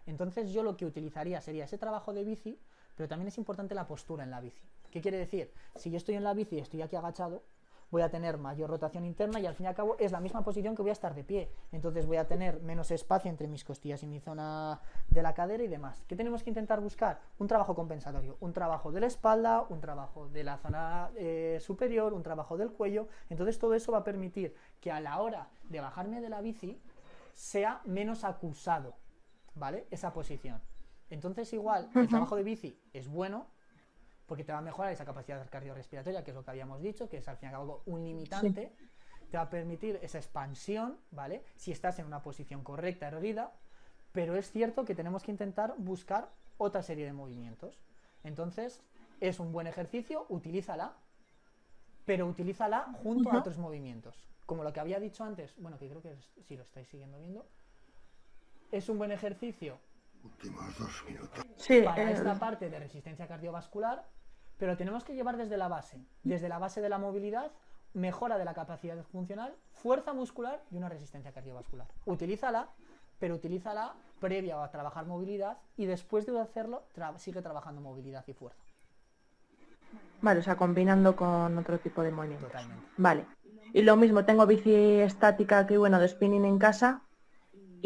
Entonces yo lo que utilizaría sería ese trabajo de bici, pero también es importante la postura en la bici. ¿Qué quiere decir? Si yo estoy en la bici y estoy aquí agachado, voy a tener mayor rotación interna y al fin y al cabo es la misma posición que voy a estar de pie. Entonces voy a tener menos espacio entre mis costillas y mi zona de la cadera y demás. ¿Qué tenemos que intentar buscar? Un trabajo compensatorio, un trabajo de la espalda, un trabajo de la zona superior, un trabajo del cuello. Entonces todo eso va a permitir que a la hora de bajarme de la bici sea menos acusado, ¿vale? Esa posición. Entonces igual el trabajo de bici es bueno, porque te va a mejorar esa capacidad cardiorrespiratoria, que es lo que habíamos dicho, que es al fin y al cabo un limitante, sí. Te va a permitir esa expansión, ¿vale? Si estás en una posición correcta, erguida, pero es cierto que tenemos que intentar buscar otra serie de movimientos. Entonces, es un buen ejercicio, utilízala, pero utilízala junto a otros movimientos. Como lo que había dicho antes, bueno, que creo que si lo estáis siguiendo viendo, es un buen ejercicio Últimos 2 minutos. Sí, para esta parte de resistencia cardiovascular, pero tenemos que llevar desde la base de la movilidad, mejora de la capacidad funcional, fuerza muscular y una resistencia cardiovascular. Utilízala, pero utilízala previa a trabajar movilidad y después de hacerlo sigue trabajando movilidad y fuerza. Vale, o sea, combinando con otro tipo de movimientos. Totalmente. Vale. Y lo mismo, tengo bici estática aquí, bueno, de spinning en casa.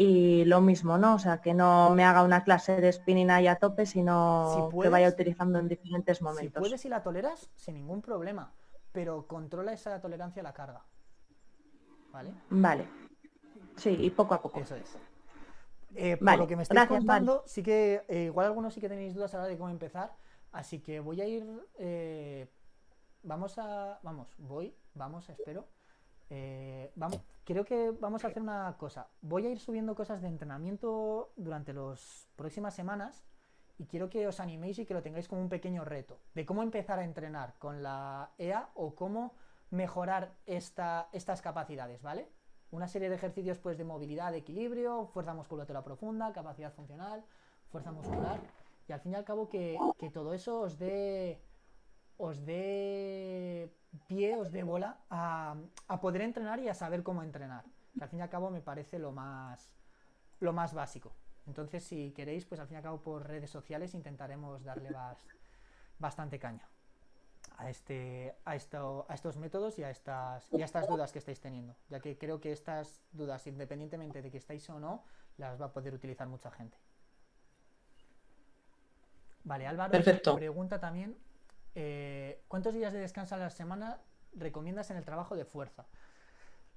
Y lo mismo, ¿no? O sea, que no me haga una clase de spinning ahí a tope, sino Si puedes, que vaya utilizando en diferentes momentos. Si puedes y la toleras, sin ningún problema, pero controla esa tolerancia a la carga. ¿Vale? Vale. Sí, y poco a poco. Eso es. Vale. Por lo que me estáis contando, Mario. sí que igual algunos sí que tenéis dudas a la hora de cómo empezar, así que voy a ir... espero. Creo que vamos a hacer una cosa. Voy a ir subiendo cosas de entrenamiento durante las próximas semanas y quiero que os animéis y que lo tengáis como un pequeño reto de cómo empezar a entrenar con la EA o cómo mejorar estas capacidades, ¿vale? Una serie de ejercicios pues de movilidad, de equilibrio, fuerza musculatura profunda, capacidad funcional, fuerza muscular y al fin y al cabo que todo eso os dé pie, os dé bola a poder entrenar y a saber cómo entrenar, que al fin y al cabo me parece lo más básico. Entonces si queréis, pues al fin y al cabo por redes sociales intentaremos darle bastante caña a estos métodos y a estas dudas que estáis teniendo, ya que creo que estas dudas, independientemente de que estáis o no, las va a poder utilizar mucha gente. Vale, Álvaro Perfecto. Pregunta también ¿cuántos días de descanso a la semana recomiendas en el trabajo de fuerza?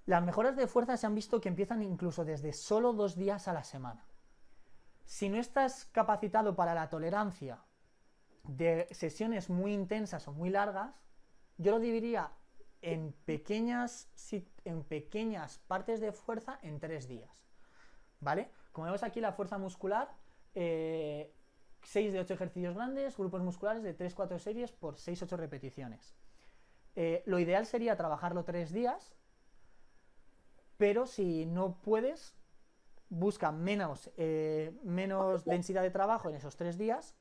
Las mejoras de fuerza se han visto que empiezan incluso desde solo 2 días a la semana. Si no estás capacitado para la tolerancia de sesiones muy intensas o muy largas, yo lo dividiría en pequeñas partes de fuerza en 3 días, ¿vale? Como vemos aquí, la fuerza muscular, 6 de 8 ejercicios grandes, grupos musculares de 3-4 series por 6-8 repeticiones. Lo ideal sería trabajarlo 3 días, pero si no puedes, busca menos densidad de trabajo en esos 3 días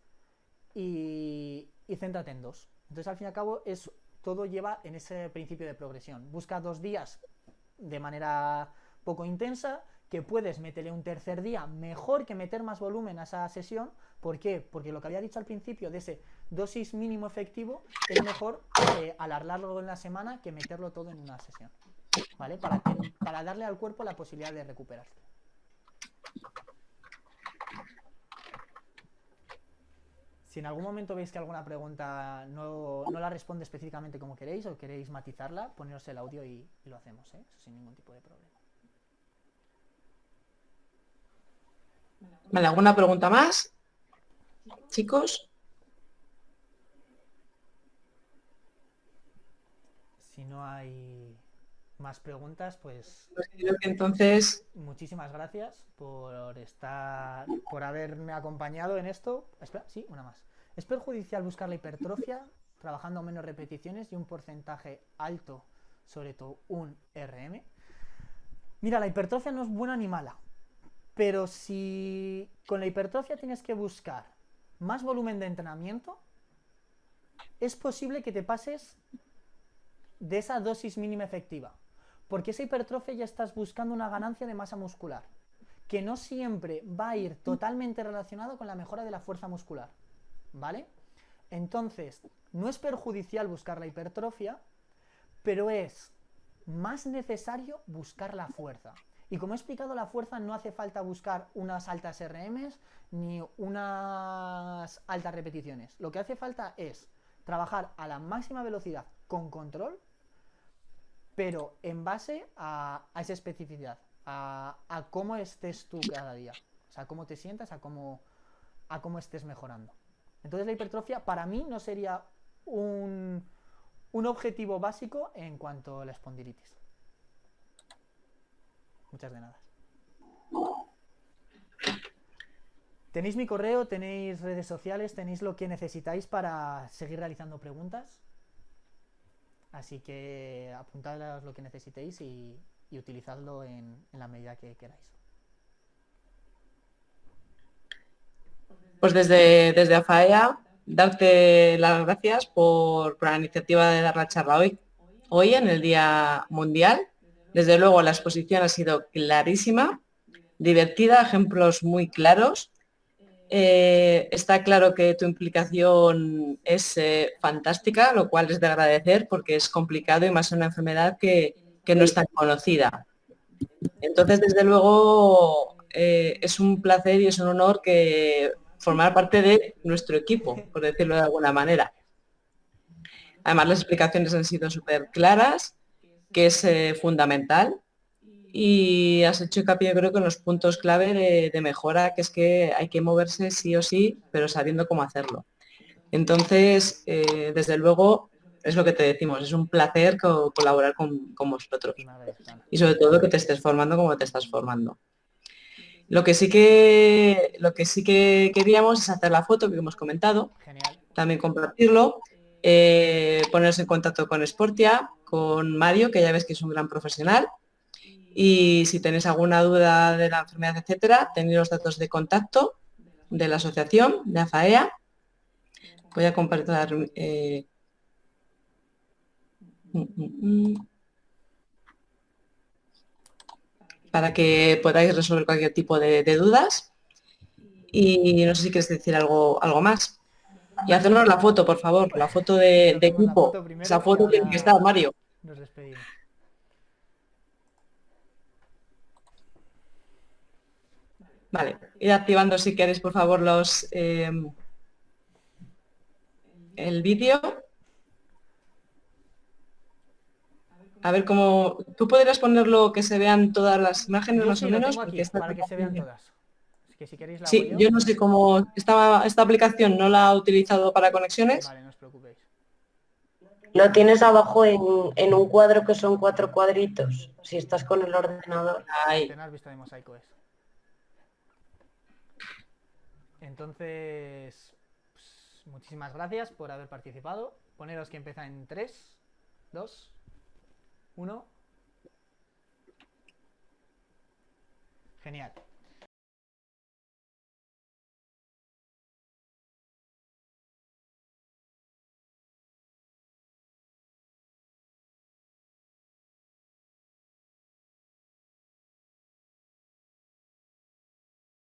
y céntrate en 2. Entonces al fin y al cabo todo lleva en ese principio de progresión. Busca 2 días de manera poco intensa que puedes meterle un tercer día mejor que meter más volumen a esa sesión. ¿Por qué? Porque lo que había dicho al principio de ese dosis mínimo efectivo es mejor alargarlo en la semana que meterlo todo en una sesión, ¿vale? Para darle al cuerpo la posibilidad de recuperarse. Si en algún momento veis que alguna pregunta no la responde específicamente como queréis o queréis matizarla, poneros el audio y lo hacemos, ¿eh? Eso sin ningún tipo de problema. Vale, ¿alguna pregunta más? Chicos. Si no hay más preguntas, pues creo que entonces muchísimas gracias por haberme acompañado en esto. Espera, sí, una más. ¿Es perjudicial buscar la hipertrofia trabajando menos repeticiones y un porcentaje alto, sobre todo un RM? Mira, la hipertrofia no es buena ni mala, pero si con la hipertrofia tienes que buscar más volumen de entrenamiento, es posible que te pases de esa dosis mínima efectiva, porque esa hipertrofia ya estás buscando una ganancia de masa muscular, que no siempre va a ir totalmente relacionado con la mejora de la fuerza muscular, ¿vale? Entonces, no es perjudicial buscar la hipertrofia, pero es más necesario buscar la fuerza. Y como he explicado, la fuerza no hace falta buscar unas altas RMs ni unas altas repeticiones. Lo que hace falta es trabajar a la máxima velocidad con control, pero en base a esa especificidad, a cómo estés tú cada día, o sea, cómo te sientas, a cómo estés mejorando. Entonces la hipertrofia para mí no sería un objetivo básico en cuanto a la espondilitis. Muchas de nada. Tenéis mi correo, tenéis redes sociales, tenéis lo que necesitáis para seguir realizando preguntas. Así que apuntad lo que necesitéis y utilizadlo en la medida que queráis. Pues desde AFAEA, darte las gracias por la iniciativa de dar la charla hoy en el Día Mundial. Desde luego la exposición ha sido clarísima, divertida, ejemplos muy claros. Está claro que tu implicación es fantástica, lo cual es de agradecer porque es complicado y más una enfermedad que no es tan conocida. Entonces, desde luego, es un placer y es un honor que formar parte de nuestro equipo, por decirlo de alguna manera. Además, las explicaciones han sido súper claras, que es fundamental, y has hecho hincapié, creo que en los puntos clave de mejora, que es que hay que moverse sí o sí, pero sabiendo cómo hacerlo. Entonces, desde luego, es lo que te decimos, es un placer colaborar con vosotros. Y sobre todo que te estés formando como te estás formando. Lo que sí que queríamos es hacer la foto que hemos comentado, también compartirlo, poneros en contacto con Sportia, con Mario, que ya ves que es un gran profesional, y si tenéis alguna duda de la enfermedad, etcétera, tenéis los datos de contacto de la asociación, de AFAEA. Voy a compartir para que podáis resolver cualquier tipo de dudas. Y no sé si quieres decir algo más. Y hacernos la foto, por favor, la foto de equipo. Esa foto tiene que estar, Mario. Nos despedimos. Vale, ir activando si queréis, por favor, el vídeo. A ver cómo... ¿Tú podrías ponerlo que se vean todas las imágenes más o menos? Porque para que se vean todas. Que si queréis sí, yo no sé cómo... Esta aplicación no la he utilizado para conexiones. Vale, no os preocupéis. Lo tienes abajo en un cuadro que son 4 cuadritos, si estás con el ordenador. Ahí. Tener vista de mosaico es. Entonces, pues, muchísimas gracias por haber participado. Poneros que empieza en 3, 2, 1. Genial.